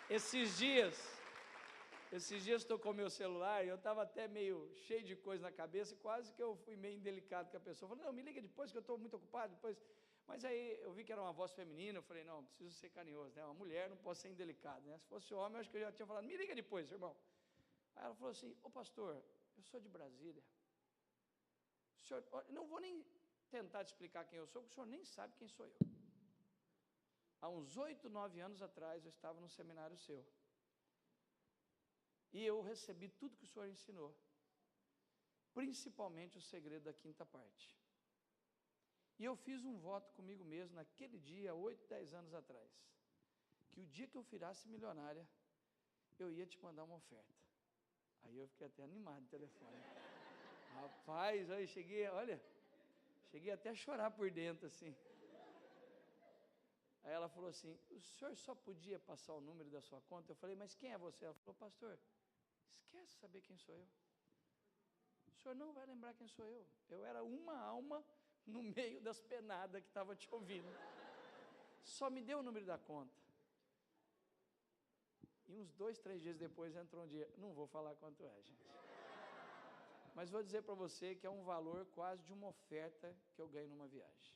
Esses dias tocou meu celular e eu estava até meio cheio de coisa na cabeça e quase que eu fui meio indelicado com a pessoa. Eu falei, não, me liga depois que eu estou muito ocupado, depois... Mas aí eu vi que era uma voz feminina, eu falei, não, preciso ser carinhoso, né? Uma mulher não pode ser indelicado, né? Se fosse homem, eu acho que eu já tinha falado, me liga depois, irmão. Aí ela falou assim, ô pastor, eu sou de Brasília. O senhor, não vou nem tentar te explicar quem eu sou, porque o senhor nem sabe quem sou eu. Há uns 8, 9 anos atrás, eu estava num seminário seu. E eu recebi tudo que o Senhor ensinou, principalmente o segredo da quinta parte. E eu fiz um voto comigo mesmo naquele dia, 8, 10 anos atrás, que o dia que eu virasse milionária, eu ia te mandar uma oferta. Aí eu fiquei até animado no telefone. Rapaz, eu cheguei até a chorar por dentro, assim. Aí ela falou assim, o senhor só podia passar o número da sua conta? Eu falei, mas quem é você? Ela falou, pastor, esquece de saber quem sou eu. O senhor não vai lembrar quem sou eu. Eu era uma alma no meio das penadas que estava te ouvindo. Só me deu o número da conta. E uns 2, 3 dias depois entrou um dia, não vou falar quanto é, gente. Mas vou dizer para você que é um valor quase de uma oferta que eu ganho numa viagem.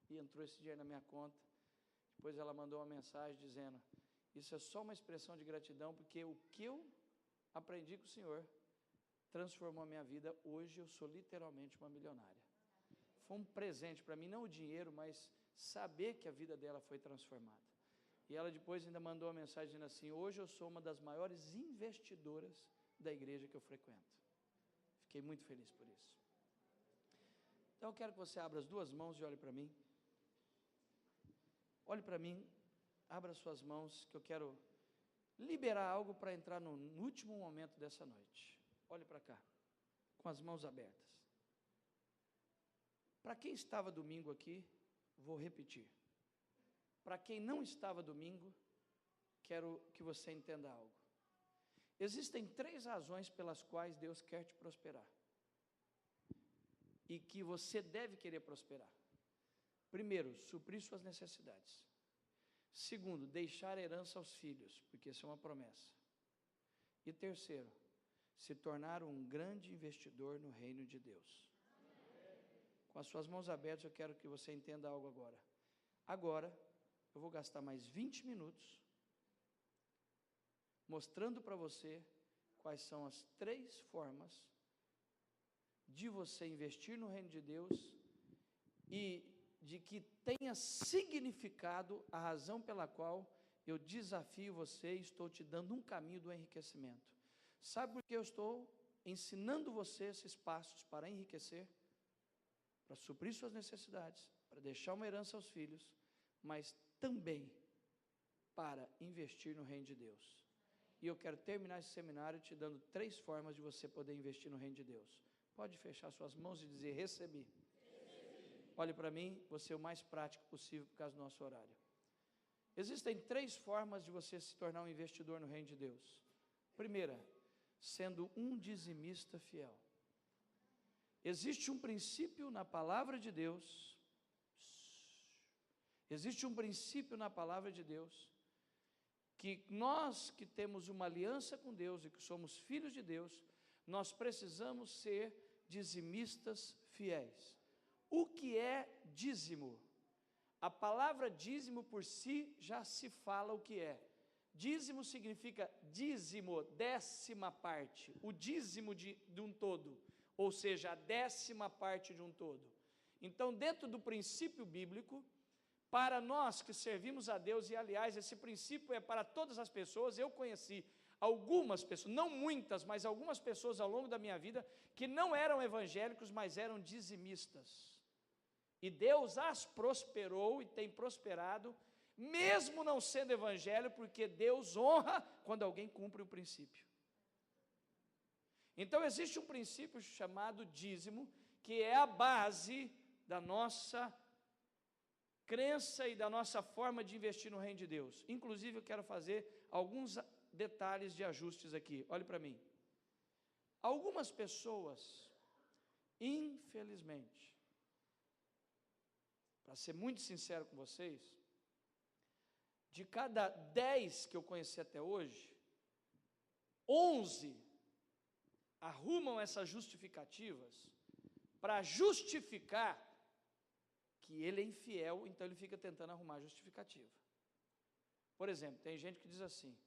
E entrou esse dinheiro na minha conta. Depois ela mandou uma mensagem dizendo, isso é só uma expressão de gratidão, porque o que eu aprendi com o Senhor transformou a minha vida. Hoje eu sou literalmente uma milionária. Foi um presente para mim, não o dinheiro, mas saber que a vida dela foi transformada. E ela depois ainda mandou uma mensagem dizendo assim, hoje eu sou uma das maiores investidoras da igreja que eu frequento. Fiquei muito feliz por isso. Então eu quero que você abra as duas mãos e olhe para mim. Olhe para mim, abra suas mãos, que eu quero liberar algo para entrar no último momento dessa noite. Olhe para cá, com as mãos abertas. Para quem estava domingo aqui, vou repetir. Para quem não estava domingo, quero que você entenda algo. Existem 3 razões pelas quais Deus quer te prosperar. E que você deve querer prosperar. Primeiro, suprir suas necessidades. Segundo, deixar herança aos filhos, porque isso é uma promessa. E terceiro, se tornar um grande investidor no reino de Deus. Com as suas mãos abertas, eu quero que você entenda algo agora. Agora, eu vou gastar mais 20 minutos mostrando para você quais são as 3 formas de você investir no reino de Deus e de que tenha significado a razão pela qual eu desafio você e estou te dando um caminho do enriquecimento. Sabe por que eu estou ensinando você esses passos para enriquecer? Para suprir suas necessidades, para deixar uma herança aos filhos, mas também para investir no reino de Deus. E eu quero terminar esse seminário te dando 3 formas de você poder investir no reino de Deus. Pode fechar suas mãos e dizer, recebi. Olhe para mim, vou ser o mais prático possível por causa do nosso horário. Existem 3 formas de você se tornar um investidor no reino de Deus. Primeira, sendo um dizimista fiel. Existe um princípio na palavra de Deus, que nós que temos uma aliança com Deus e que somos filhos de Deus, nós precisamos ser dizimistas fiéis. O que é dízimo? A palavra dízimo por si já se fala o que é. Dízimo significa dízimo, 10ª parte, o dízimo de um todo, ou seja, a 10ª parte de um todo. Então, dentro do princípio bíblico, para nós que servimos a Deus, e aliás, esse princípio é para todas as pessoas, eu conheci algumas pessoas, não muitas, mas algumas pessoas ao longo da minha vida, que não eram evangélicos, mas eram dizimistas. E Deus as prosperou e tem prosperado, mesmo não sendo evangelho, porque Deus honra quando alguém cumpre o princípio. Então existe um princípio chamado dízimo, que é a base da nossa crença e da nossa forma de investir no reino de Deus. Inclusive eu quero fazer alguns detalhes de ajustes aqui, olhe para mim. Algumas pessoas, infelizmente, para ser muito sincero com vocês, de cada 10 que eu conheci até hoje, 11 arrumam essas justificativas para justificar que ele é infiel, então ele fica tentando arrumar justificativa. Por exemplo, tem gente que diz assim,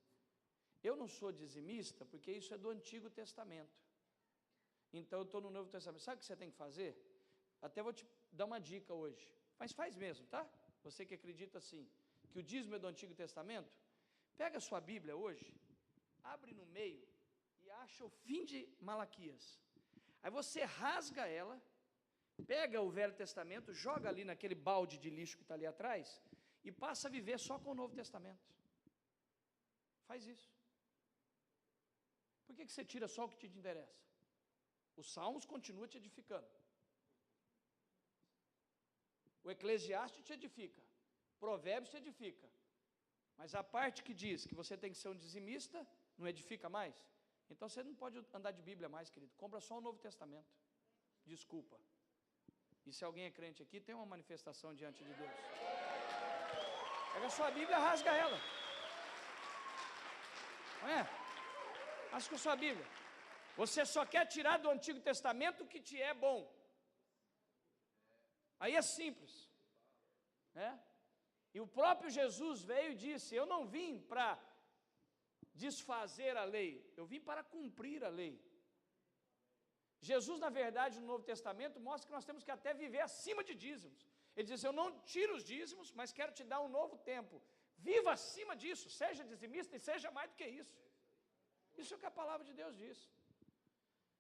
eu não sou dizimista porque isso é do Antigo Testamento, então eu estou no Novo Testamento. Sabe o que você tem que fazer? Até vou te dar uma dica hoje, mas faz mesmo, tá? Você que acredita assim, que o dízimo é do Antigo Testamento, pega a sua Bíblia hoje abre no meio e acha o fim de Malaquias. Aí você rasga ela, pega o Velho Testamento, joga ali naquele balde de lixo que está ali atrás, e passa a viver só com o Novo Testamento. Faz isso. Por que você tira só o que te interessa? Os Salmos continuam te edificando. O Eclesiastes te edifica. Provérbios te edifica. Mas a parte que diz que você tem que ser um dizimista, não edifica mais? Então você não pode andar de Bíblia mais, querido. Compra só o Novo Testamento. Desculpa. E se alguém é crente aqui, tem uma manifestação diante de Deus. Pega a sua Bíblia e rasga ela. Não é? Rasga a sua Bíblia. Você só quer tirar do Antigo Testamento o que te é bom. Aí é simples. Né? E o próprio Jesus veio e disse: eu não vim para desfazer a lei, eu vim para cumprir a lei. Jesus, na verdade, no Novo Testamento, mostra que nós temos que até viver acima de dízimos. Ele diz: eu não tiro os dízimos, mas quero te dar um novo tempo. Viva acima disso, seja dizimista e seja mais do que isso. Isso é o que a palavra de Deus diz.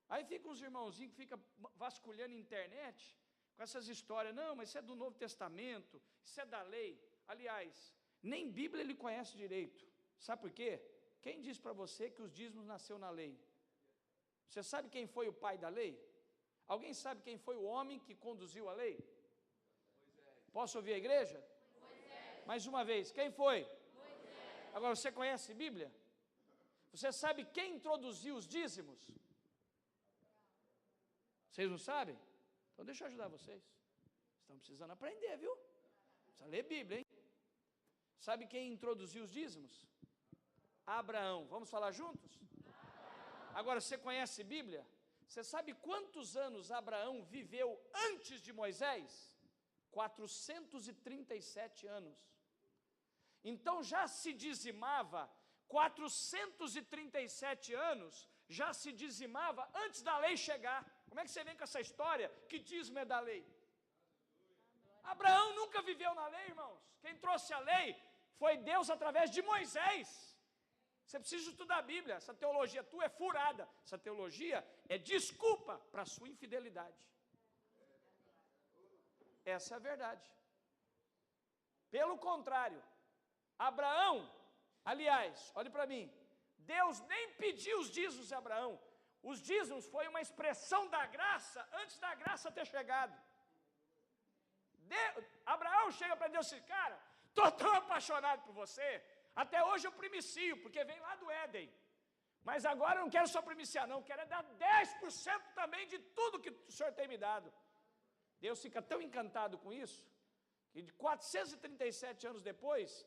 Aí fica uns irmãozinhos que ficam vasculhando a internet, com essas histórias: não, mas isso é do Novo Testamento, isso é da lei. Aliás, nem Bíblia ele conhece direito. Sabe por quê? Quem diz para você que os dízimos nasceu na lei? Você sabe quem foi o pai da lei? Alguém sabe quem foi o homem que conduziu a lei? Moisés. Posso ouvir a igreja? Moisés. Mais uma vez, quem foi? Moisés. Agora, você conhece Bíblia? Você sabe quem introduziu os dízimos? Vocês não sabem? Então deixa eu ajudar vocês. Estão precisando aprender, viu? Precisa ler Bíblia, hein? Sabe quem introduziu os dízimos? Abraão. Vamos falar juntos? Agora, você conhece Bíblia? Você sabe quantos anos Abraão viveu antes de Moisés? 437 anos. Então já se dizimava, 437 anos, já se dizimava antes da lei chegar. Como é que você vem com essa história que dízimo é da lei? Abraão nunca viveu na lei, irmãos. Quem trouxe a lei foi Deus através de Moisés. Você precisa estudar a Bíblia. Essa teologia tua é furada. Essa teologia é desculpa para a sua infidelidade. Essa é a verdade. Pelo contrário, Abraão, aliás, olhe para mim, Deus nem pediu os dízimos a Abraão. Os dízimos foi uma expressão da graça antes da graça ter chegado. Abraão chega para Deus e diz: cara, estou tão apaixonado por você, até hoje eu primicio, porque vem lá do Éden, mas agora eu não quero só primiciar não, quero dar 10% também de tudo que o Senhor tem me dado. Deus fica tão encantado com isso, que de 437 anos depois,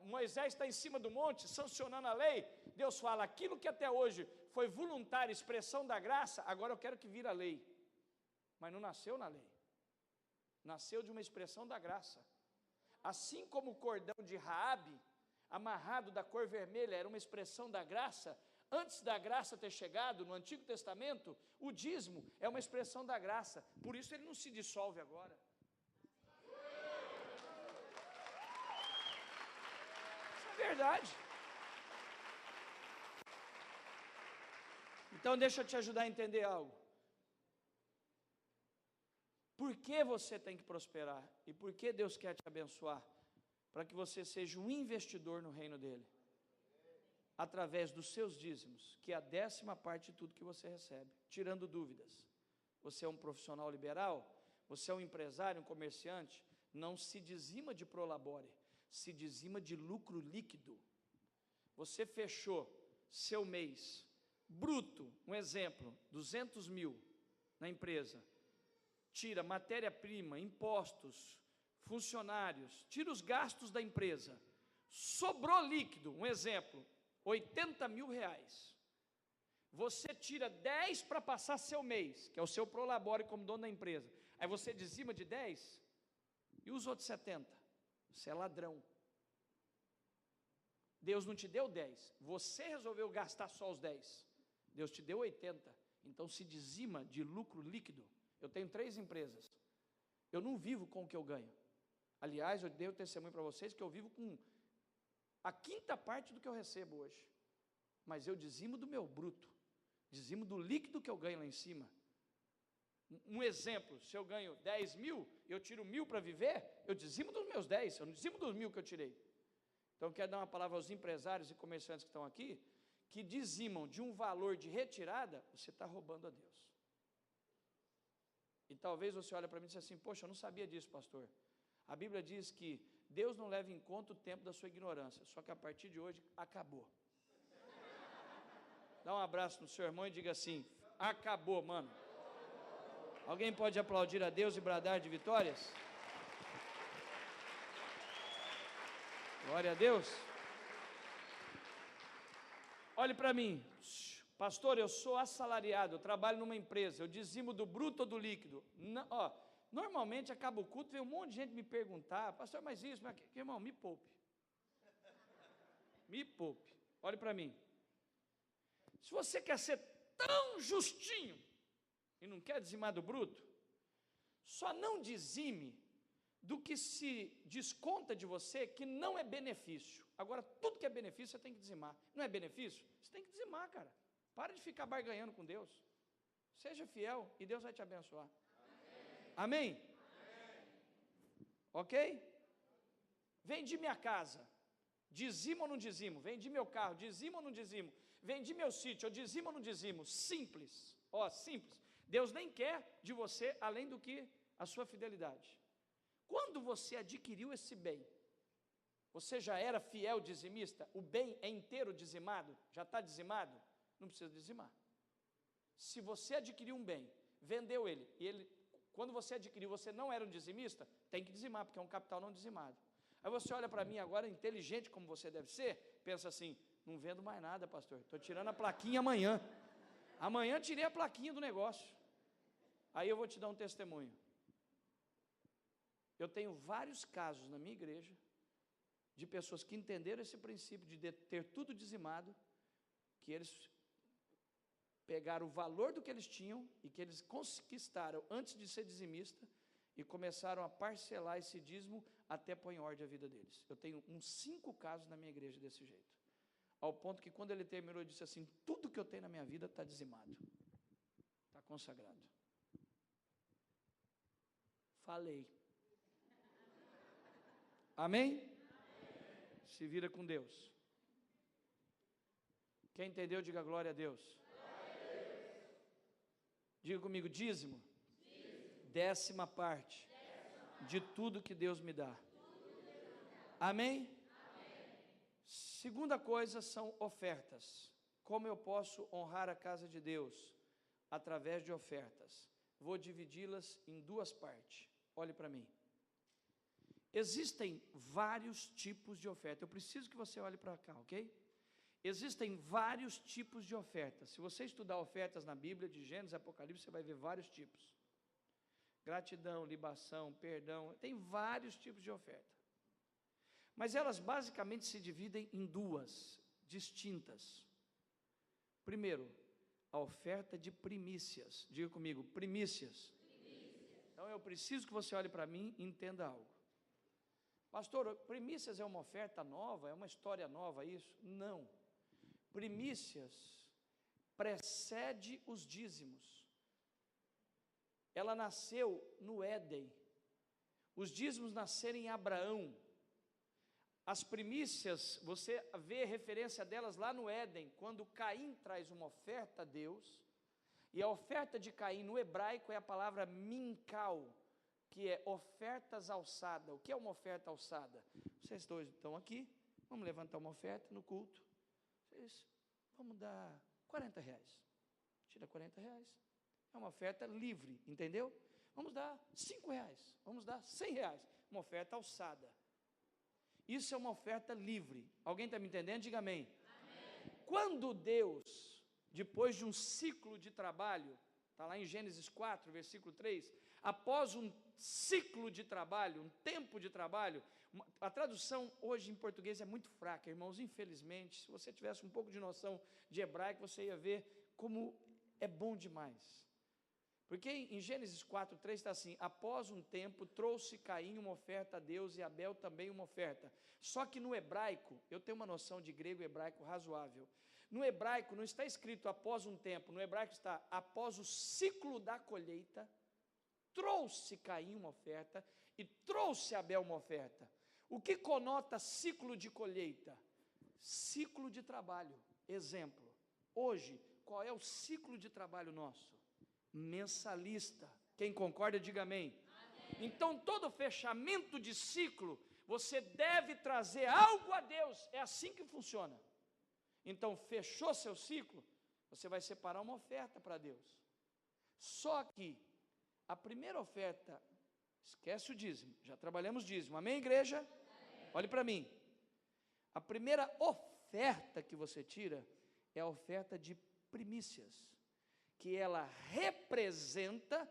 Moisés está em cima do monte, sancionando a lei. Deus fala: aquilo que até hoje foi voluntário, expressão da graça, agora eu quero que vire a lei. Mas não nasceu na lei, nasceu de uma expressão da graça. Assim como o cordão de Raabe, amarrado da cor vermelha, era uma expressão da graça, antes da graça ter chegado no Antigo Testamento, o dízimo é uma expressão da graça, por isso ele não se dissolve agora. Isso é verdade. Então deixa eu te ajudar a entender algo. Por que você tem que prosperar? E por que Deus quer te abençoar? Para que você seja um investidor no reino dele. Através dos seus dízimos, que é a 10ª parte de tudo que você recebe. Tirando dúvidas. Você é um profissional liberal? Você é um empresário, um comerciante? Não se dizima de prolabore, se dizima de lucro líquido. Você fechou seu mês bruto, um exemplo, 200 mil na empresa. Tira matéria-prima, impostos, funcionários, tira os gastos da empresa. Sobrou líquido, um exemplo, 80 mil reais. Você tira 10 para passar seu mês, que é o seu prolabore como dono da empresa. Aí você dizima de 10, e os outros 70? Você é ladrão. Deus não te deu 10, você resolveu gastar só os 10. Deus te deu 80, então se dizima de lucro líquido. Eu tenho 3 empresas, eu não vivo com o que eu ganho. Aliás, eu dei o testemunho para vocês que eu vivo com a 5ª parte do que eu recebo hoje. mas eu dizimo do meu bruto, dizimo do líquido que eu ganho lá em cima. Um exemplo, se eu ganho 10 mil, eu tiro 1.000 para viver, eu dizimo dos meus 10, eu não dizimo dos 1.000 que eu tirei. Então, eu quero dar uma palavra aos empresários e comerciantes que estão aqui, que dizimam de um valor de retirada, você está roubando a Deus. E talvez você olhe para mim e diz assim, poxa, eu não sabia disso, pastor. A Bíblia diz que Deus não leva em conta o tempo da sua ignorância, só que a partir de hoje, acabou. Dá um abraço no seu irmão e diga assim, acabou, mano. Alguém pode aplaudir a Deus e bradar de vitórias? Glória a Deus. Olhe para mim, pastor, eu sou assalariado, eu trabalho numa empresa, eu dizimo do bruto ou do líquido? Não, normalmente acaba o culto, vem um monte de gente me perguntar, pastor, mas isso, mas aquilo, irmão, me poupe. Me poupe. Olhe para mim. Se você quer ser tão justinho e não quer dizimar do bruto, só não dizime do que se desconta de você que não é benefício. Agora, tudo que é benefício você tem que dizimar. Não é benefício? Você tem que dizimar, cara. Para de ficar barganhando com Deus. Seja fiel e Deus vai te abençoar. Amém? Amém? Ok? Vendi minha casa. Dizimo ou não dizimo? Vendi meu carro. Dizimo ou não dizimo? Vendi meu sítio. Eu dizimo ou não dizimo? Simples. Simples. Deus nem quer de você além do que a sua fidelidade. Quando você adquiriu esse bem, você já era fiel dizimista? O bem é inteiro dizimado? Já está dizimado? Não precisa dizimar. Se você adquiriu um bem, vendeu ele, quando você adquiriu, você não era um dizimista, tem que dizimar, porque é um capital não dizimado. Aí você olha para mim agora, inteligente como você deve ser, pensa assim, não vendo mais nada, pastor, estou tirando a plaquinha amanhã. Amanhã tirei a plaquinha do negócio. Aí eu vou te dar um testemunho. Eu tenho vários casos na minha igreja, de pessoas que entenderam esse princípio de ter tudo dizimado, que eles pegaram o valor do que eles tinham e que eles conquistaram antes de ser dizimista e começaram a parcelar esse dízimo até pôr em ordem a vida deles. Eu tenho uns 5 casos na minha igreja desse jeito, ao ponto que quando ele terminou, ele disse assim, tudo que eu tenho na minha vida está dizimado, está consagrado. Falei. Amém? Se vira com Deus. Quem entendeu, diga glória a Deus. Diga comigo, dízimo. 10ª parte de tudo que Deus me dá. Amém? Segunda coisa são ofertas. Como eu posso honrar a casa de Deus? Através de ofertas. Vou dividi-las em 2 partes. Olhe para mim. Existem vários tipos de oferta. Eu preciso que você olhe para cá, ok? Existem vários tipos de ofertas. Se você estudar ofertas na Bíblia, de Gênesis, Apocalipse, você vai ver vários tipos. Gratidão, libação, perdão, tem vários tipos de oferta. Mas elas basicamente se dividem em 2 distintas. Primeiro, a oferta de primícias. Diga comigo, primícias. Então eu preciso que você olhe para mim e entenda algo. Pastor, primícias é uma oferta nova? É uma história nova isso? Não. Primícias precede os dízimos. Ela nasceu no Éden. Os dízimos nasceram em Abraão. As primícias, você vê referência delas lá no Éden, quando Caim traz uma oferta a Deus, e a oferta de Caim no hebraico é a palavra mincal, que é ofertas alçada. O que é uma oferta alçada? Vocês dois estão aqui, vamos levantar uma oferta no culto. Vocês, vamos dar R$40. Tira R$40. É uma oferta livre, entendeu? Vamos dar R$5, vamos dar R$100. Uma oferta alçada. Isso é uma oferta livre. Alguém está me entendendo? Diga amém. Amém. Quando Deus, depois de um ciclo de trabalho, está lá em Gênesis 4, versículo 3, após um ciclo de trabalho, um tempo de trabalho, a tradução hoje em português é muito fraca, irmãos, infelizmente. Se você tivesse um pouco de noção de hebraico, você ia ver como é bom demais. Porque em Gênesis 4, 3 está assim, após um tempo trouxe Caim uma oferta a Deus e Abel também uma oferta. Só que no hebraico, eu tenho uma noção de grego e hebraico razoável. No hebraico não está escrito após um tempo, no hebraico está após o ciclo da colheita, trouxe Caim uma oferta e trouxe Abel uma oferta. O que conota ciclo de colheita? Ciclo de trabalho. Exemplo, hoje, qual é o ciclo de trabalho nosso? Mensalista. Quem concorda, diga amém. Amém. Então, todo fechamento de ciclo, você deve trazer algo a Deus, é assim que funciona. Então, fechou seu ciclo, você vai separar uma oferta para Deus. Só que, a primeira oferta, esquece o dízimo, já trabalhamos dízimo, amém, igreja? Amém. Olhe para mim, a primeira oferta que você tira, é a oferta de primícias, que ela representa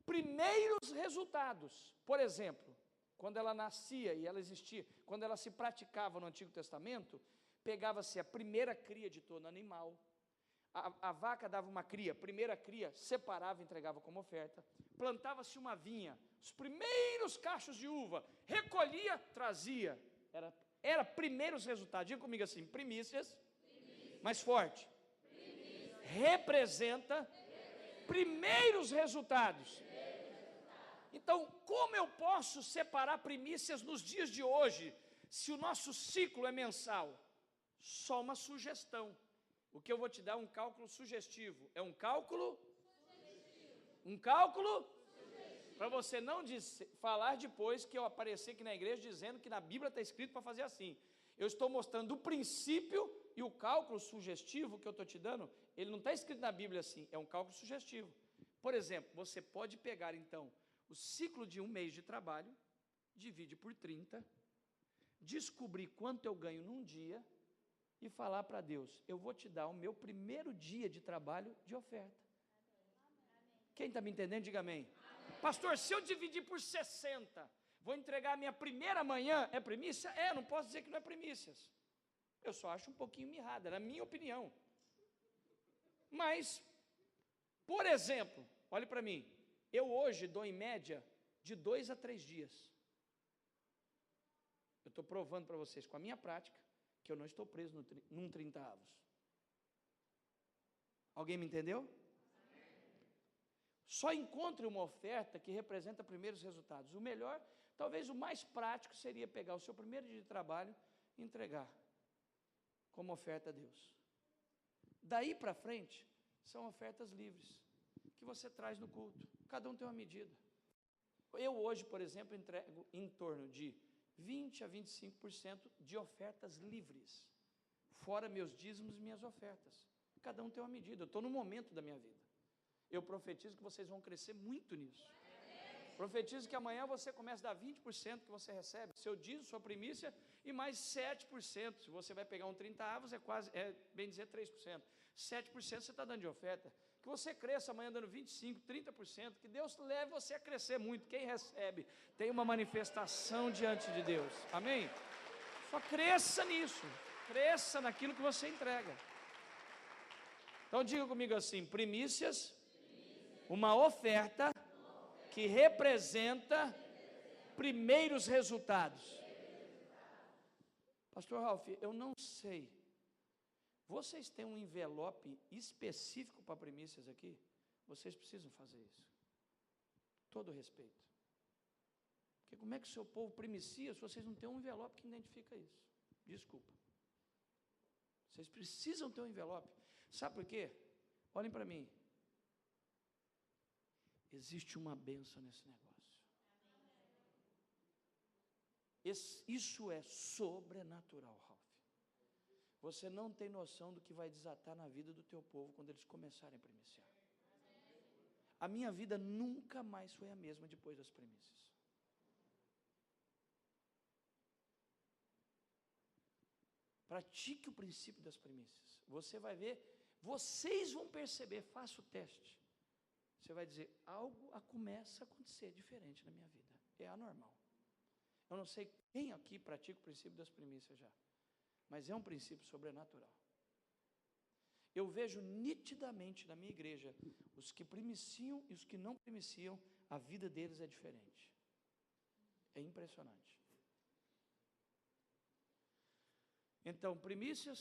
primeiros resultados. Por exemplo, quando ela nascia e ela existia, quando ela se praticava no Antigo Testamento, pegava-se a primeira cria de todo animal, a vaca dava uma cria, primeira cria, separava e entregava como oferta, plantava-se uma vinha, os primeiros cachos de uva, recolhia, trazia, era primeiros resultados. Diga comigo assim, primícias, mais forte, representa primeiros resultados. Então, como eu posso separar primícias nos dias de hoje, se o nosso ciclo é mensal? Só uma sugestão. O que eu vou te dar é um cálculo sugestivo. É um cálculo? Um cálculo? Para você não falar depois que eu aparecer aqui na igreja dizendo que na Bíblia está escrito para fazer assim. Eu estou mostrando o princípio e o cálculo sugestivo que eu estou te dando, ele não está escrito na Bíblia assim, é um cálculo sugestivo. Por exemplo, você pode pegar então o ciclo de um mês de trabalho, divide por 30, descobrir quanto eu ganho num dia e falar para Deus, eu vou te dar o meu primeiro dia de trabalho de oferta. Quem está me entendendo, diga amém. Pastor, se eu dividir por 60, vou entregar a minha primeira manhã, é primícia? Não posso dizer que não é primícias. Eu só acho um pouquinho mirrada, na minha opinião. Mas, por exemplo, olhe para mim, eu hoje dou em média de 2 a 3 dias. Eu estou provando para vocês com a minha prática, que eu não estou preso num 30 avos. Alguém me entendeu? Só encontre uma oferta que representa primeiros resultados. O melhor, talvez o mais prático, seria pegar o seu primeiro dia de trabalho e entregar como oferta a Deus. Daí para frente, são ofertas livres, que você traz no culto. Cada um tem uma medida. Eu hoje, por exemplo, entrego em torno de 20 a 25% de ofertas livres, fora meus dízimos e minhas ofertas. Cada um tem uma medida. Eu estou no momento da minha vida. Eu profetizo que vocês vão crescer muito nisso. Profetizo que amanhã você começa a dar 20% que você recebe, seu dízimo, sua primícia, e mais 7%. Se você vai pegar um 30 avos, bem dizer 3%. 7% você está dando de oferta. Que você cresça amanhã dando 25%, 30%, que Deus leve você a crescer muito. Quem recebe tem uma manifestação diante de Deus. Amém? Só cresça nisso, cresça naquilo que você entrega. Então diga comigo assim, primícias, uma oferta que representa primeiros resultados. Pastor Ralph, eu não sei. Vocês têm um envelope específico para primícias aqui? Vocês precisam fazer isso. Todo respeito. Porque como é que o seu povo primicia se vocês não têm um envelope que identifica isso? Desculpa. Vocês precisam ter um envelope. Sabe por quê? Olhem para mim. Existe uma bênção nesse negócio. Isso é sobrenatural, Ralph. Você não tem noção do que vai desatar na vida do teu povo quando eles começarem a primiciar. A minha vida nunca mais foi a mesma depois das primícias. Pratique o princípio das primícias. Você vai ver, vocês vão perceber, faça o teste. Você vai dizer, algo começa a acontecer diferente na minha vida. É anormal. Eu não sei quem aqui pratica o princípio das primícias já, mas é um princípio sobrenatural. Eu vejo nitidamente na minha igreja, os que primiciam e os que não primiciam, a vida deles é diferente. É impressionante. Então, primícias,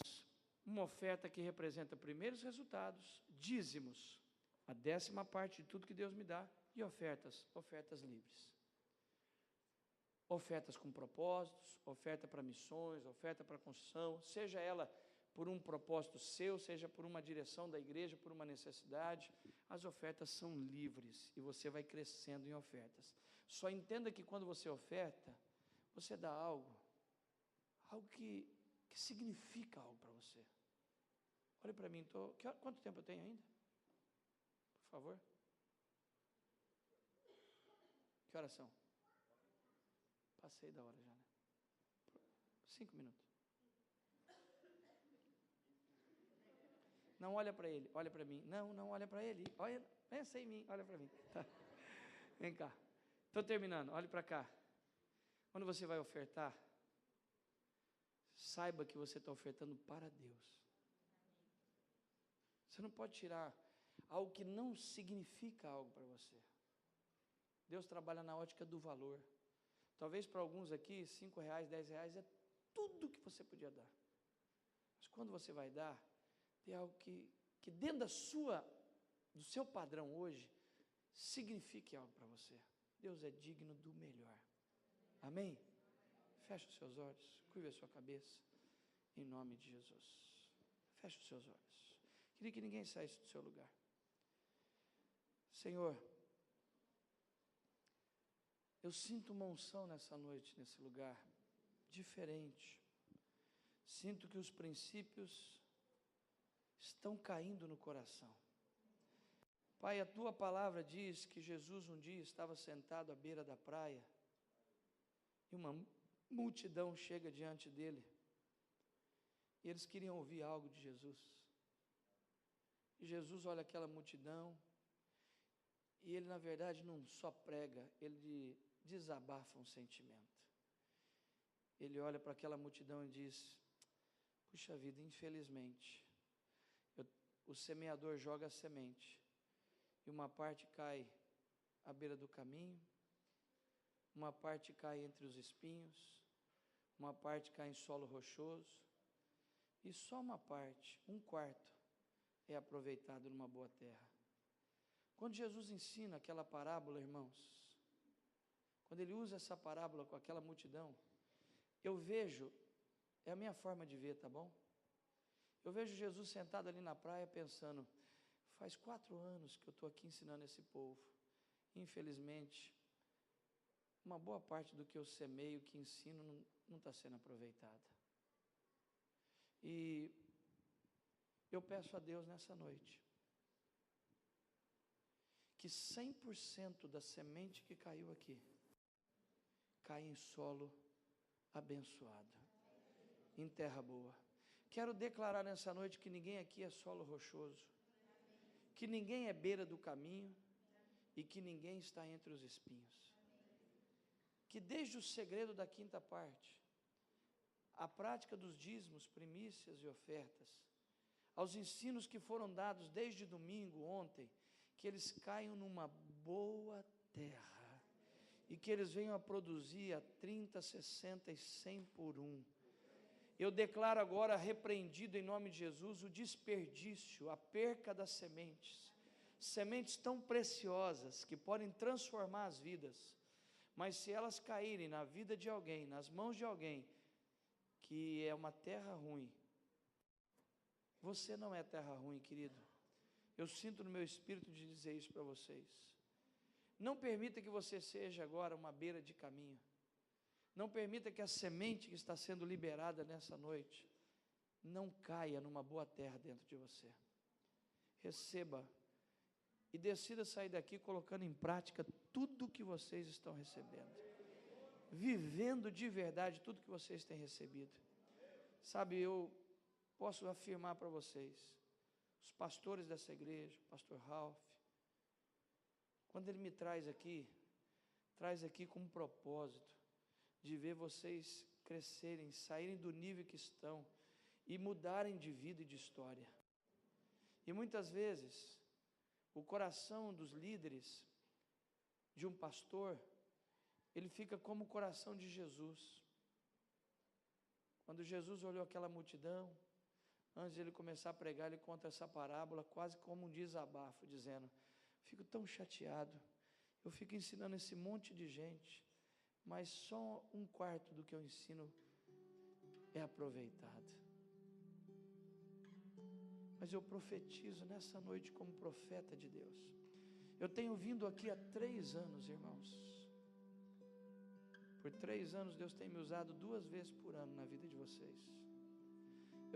uma oferta que representa primeiros resultados, dízimos, a 10ª parte de tudo que Deus me dá, e ofertas livres. Ofertas com propósitos, oferta para missões, oferta para construção, seja ela por um propósito seu, seja por uma direção da igreja, por uma necessidade, as ofertas são livres e você vai crescendo em ofertas. Só entenda que quando você oferta, você dá algo que significa algo para você. Olha para mim, quanto tempo eu tenho ainda? Por favor. Que horas são? Passei da hora já, né? 5 minutos. Não olha para ele, olha para mim. Não olha para ele. Olha, pensa em mim, olha para mim. Tá. Vem cá. Estou terminando, olhe para cá. Quando você vai ofertar, saiba que você está ofertando para Deus. Você não pode tirar algo que não significa algo para você. Deus trabalha na ótica do valor. Talvez para alguns aqui, R$5, R$10 é tudo que você podia dar. Mas quando você vai dar, tem algo que dentro do seu padrão hoje, signifique algo para você. Deus é digno do melhor. Amém? Feche os seus olhos, curva a sua cabeça, em nome de Jesus. Feche os seus olhos. Queria que ninguém saísse do seu lugar. Senhor, eu sinto uma unção nessa noite, nesse lugar, diferente. Sinto que os princípios estão caindo no coração. Pai, a tua palavra diz que Jesus um dia estava sentado à beira da praia e uma multidão chega diante dele e eles queriam ouvir algo de Jesus. E Jesus olha aquela multidão e ele, na verdade, não só prega, ele desabafa um sentimento. Ele olha para aquela multidão e diz: puxa vida, infelizmente, o semeador joga a semente, e uma parte cai à beira do caminho, uma parte cai entre os espinhos, uma parte cai em solo rochoso, e só uma parte, 1/4, é aproveitado numa boa terra. Quando Jesus ensina aquela parábola, irmãos, quando ele usa essa parábola com aquela multidão, eu vejo, é a minha forma de ver, tá bom? Eu vejo Jesus sentado ali na praia pensando: faz 4 anos que eu estou aqui ensinando esse povo. Infelizmente, uma boa parte do que eu semeio, que ensino, não está sendo aproveitada. E eu peço a Deus nessa noite que 100% da semente que caiu aqui caia em solo abençoado, em terra boa. Quero declarar nessa noite que ninguém aqui é solo rochoso, que ninguém é beira do caminho e que ninguém está entre os espinhos. Que desde o segredo da 5ª parte, a prática dos dízimos, primícias e ofertas, aos ensinos que foram dados desde domingo, ontem, que eles caiam numa boa terra e que eles venham a produzir a 30, 60 e 100 por 1. Eu declaro agora, repreendido em nome de Jesus, o desperdício, a perca das sementes tão preciosas que podem transformar as vidas, mas se elas caírem na vida de alguém, nas mãos de alguém que é uma terra ruim, você não é terra ruim, querido. Eu sinto no meu espírito de dizer isso para vocês. Não permita que você seja agora uma beira de caminho. Não permita que a semente que está sendo liberada nessa noite não caia numa boa terra dentro de você. Receba e decida sair daqui colocando em prática tudo que vocês estão recebendo, vivendo de verdade tudo que vocês têm recebido. Sabe, eu posso afirmar para vocês, os pastores dessa igreja, o pastor Ralph, quando ele me traz aqui com um propósito de ver vocês crescerem, saírem do nível que estão e mudarem de vida e de história. E muitas vezes, o coração dos líderes, de um pastor, ele fica como o coração de Jesus. Quando Jesus olhou aquela multidão, Antes de ele começar a pregar, ele conta essa parábola quase como um desabafo, dizendo: fico tão chateado, eu fico ensinando esse monte de gente, mas só 1/4 do que eu ensino é aproveitado. Mas eu profetizo nessa noite como profeta de Deus. Eu tenho vindo aqui há 3 anos, irmãos. Por 3 anos Deus tem me usado 2 vezes por ano na vida de vocês.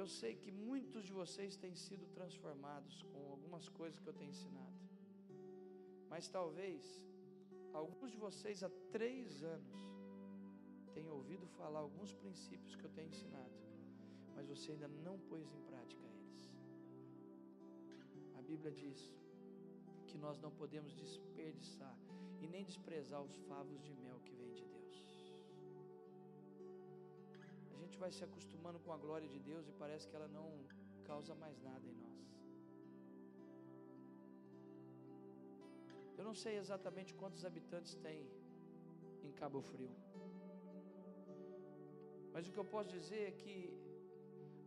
Eu sei que muitos de vocês têm sido transformados com algumas coisas que eu tenho ensinado. Mas talvez alguns de vocês há 3 anos tenham ouvido falar alguns princípios que eu tenho ensinado, mas você ainda não pôs em prática eles. A Bíblia diz que nós não podemos desperdiçar e nem desprezar os favos de mel que vem de Deus. A gente vai se acostumando com a glória de Deus e parece que ela não causa mais nada em nós. Eu não sei exatamente quantos habitantes tem em Cabo Frio, mas o que eu posso dizer é que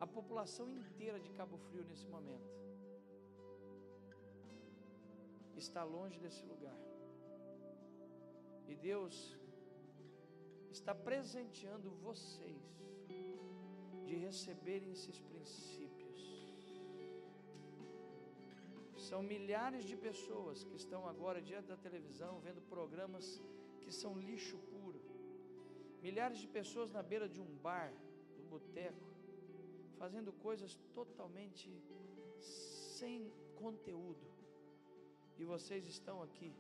a população inteira de Cabo Frio nesse momento está longe desse lugar, e Deus está presenteando vocês de receberem esses princípios. São milhares de pessoas que estão agora diante da televisão vendo programas que são lixo puro, milhares de pessoas na beira de um bar, de um boteco, fazendo coisas totalmente sem conteúdo, e vocês estão aqui.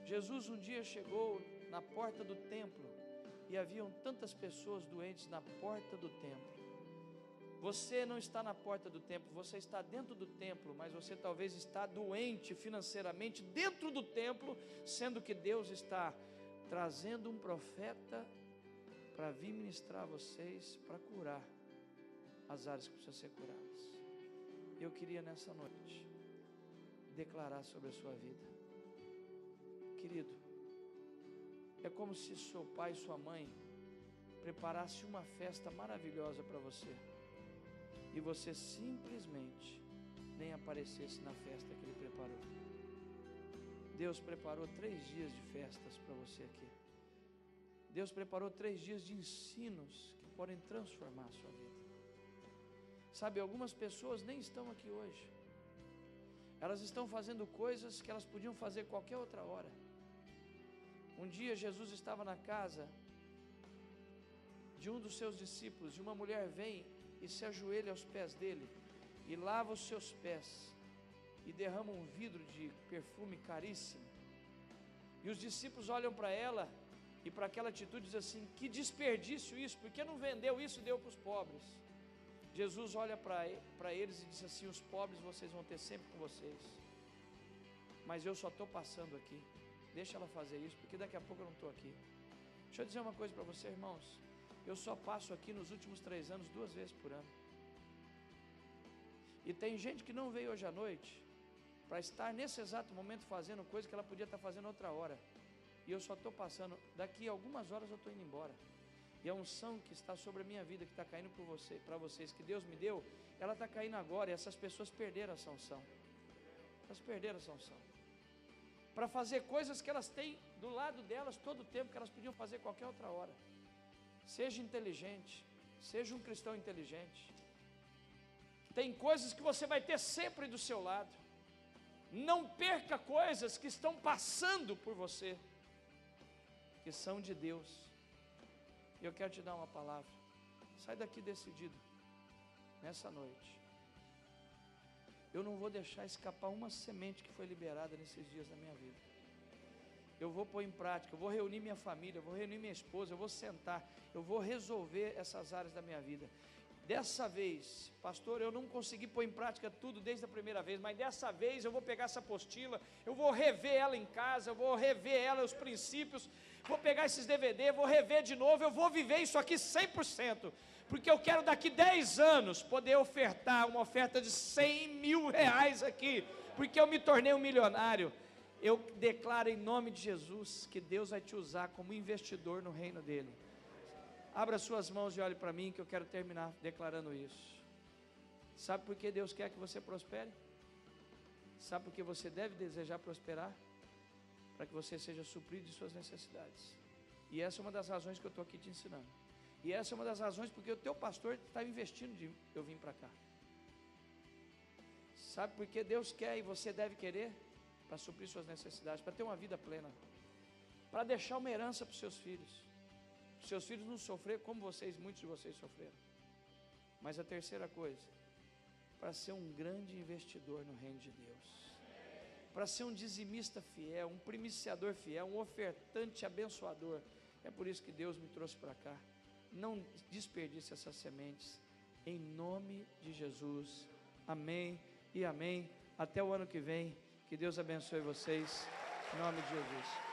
Jesus um dia chegou na porta do templo e haviam tantas pessoas doentes na porta do templo. Você não está na porta do templo, você está dentro do templo, mas você talvez está doente financeiramente dentro do templo, sendo que Deus está trazendo um profeta para vir ministrar a vocês, para curar as áreas que precisam ser curadas. Eu queria nessa noite declarar sobre a sua vida. Querido, é como se seu pai e sua mãe preparasse uma festa maravilhosa para você, e você simplesmente nem aparecesse na festa que ele preparou. Deus preparou 3 dias de festas para você aqui. Deus preparou 3 dias de ensinos que podem transformar a sua vida. Sabe, algumas pessoas nem estão aqui hoje. Elas estão fazendo coisas que elas podiam fazer qualquer outra hora. Um dia Jesus estava na casa de um dos seus discípulos, e uma mulher vem e se ajoelha aos pés dele e lava os seus pés e derrama um vidro de perfume caríssimo. E os discípulos olham para ela e para aquela atitude e dizem assim: que desperdício isso, por que não vendeu isso e deu para os pobres? Jesus olha para eles e diz assim: os pobres vocês vão ter sempre com vocês, mas eu só estou passando aqui, deixa ela fazer isso, porque daqui a pouco eu não estou aqui. Deixa eu dizer uma coisa para você, irmãos, eu só passo aqui nos últimos 3 anos 2 vezes por ano, e tem gente que não veio hoje à noite para estar nesse exato momento fazendo coisa que ela podia estar fazendo outra hora, e eu só estou passando, daqui a algumas horas eu estou indo embora. E a unção que está sobre a minha vida, que está caindo para vocês, que Deus me deu, ela está caindo agora, e essas pessoas perderam essa unção. Elas perderam essa unção para fazer coisas que elas têm do lado delas todo o tempo, que elas podiam fazer qualquer outra hora. Seja inteligente, seja um cristão inteligente. Tem coisas que você vai ter sempre do seu lado. Não perca coisas que estão passando por você, que são de Deus. E eu quero te dar uma palavra. Sai daqui decidido, nessa noite. Eu não vou deixar escapar uma semente que foi liberada nesses dias da minha vida. Eu vou pôr em prática, eu vou reunir minha família, eu vou reunir minha esposa, eu vou sentar, eu vou resolver essas áreas da minha vida. Dessa vez, pastor, eu não consegui pôr em prática tudo desde a primeira vez, mas dessa vez eu vou pegar essa apostila, eu vou rever ela em casa, eu vou rever ela, os princípios, vou pegar esses DVD, vou rever de novo, eu vou viver isso aqui 100%, porque eu quero daqui 10 anos poder ofertar uma oferta de 100 mil reais aqui, porque eu me tornei um milionário. Eu declaro em nome de Jesus que Deus vai te usar como investidor no reino dele. Abra suas mãos e olhe para mim, que eu quero terminar declarando isso. Sabe por que Deus quer que você prospere? Sabe por que você deve desejar prosperar? Para que você seja suprido de suas necessidades. E essa é uma das razões que eu estou aqui te ensinando. E essa é uma das razões porque o teu pastor está investindo de eu vim para cá. Sabe por que Deus quer e você deve querer? Para suprir suas necessidades, para ter uma vida plena, para deixar uma herança para os seus filhos. Os seus filhos não sofrer como vocês, muitos de vocês sofreram. Mas a terceira coisa, para ser um grande investidor no reino de Deus, para ser um dizimista fiel, um primiciador fiel, um ofertante abençoador. É por isso que Deus me trouxe para cá. Não desperdice essas sementes, em nome de Jesus, amém e amém. Até o ano que vem, que Deus abençoe vocês, em nome de Jesus.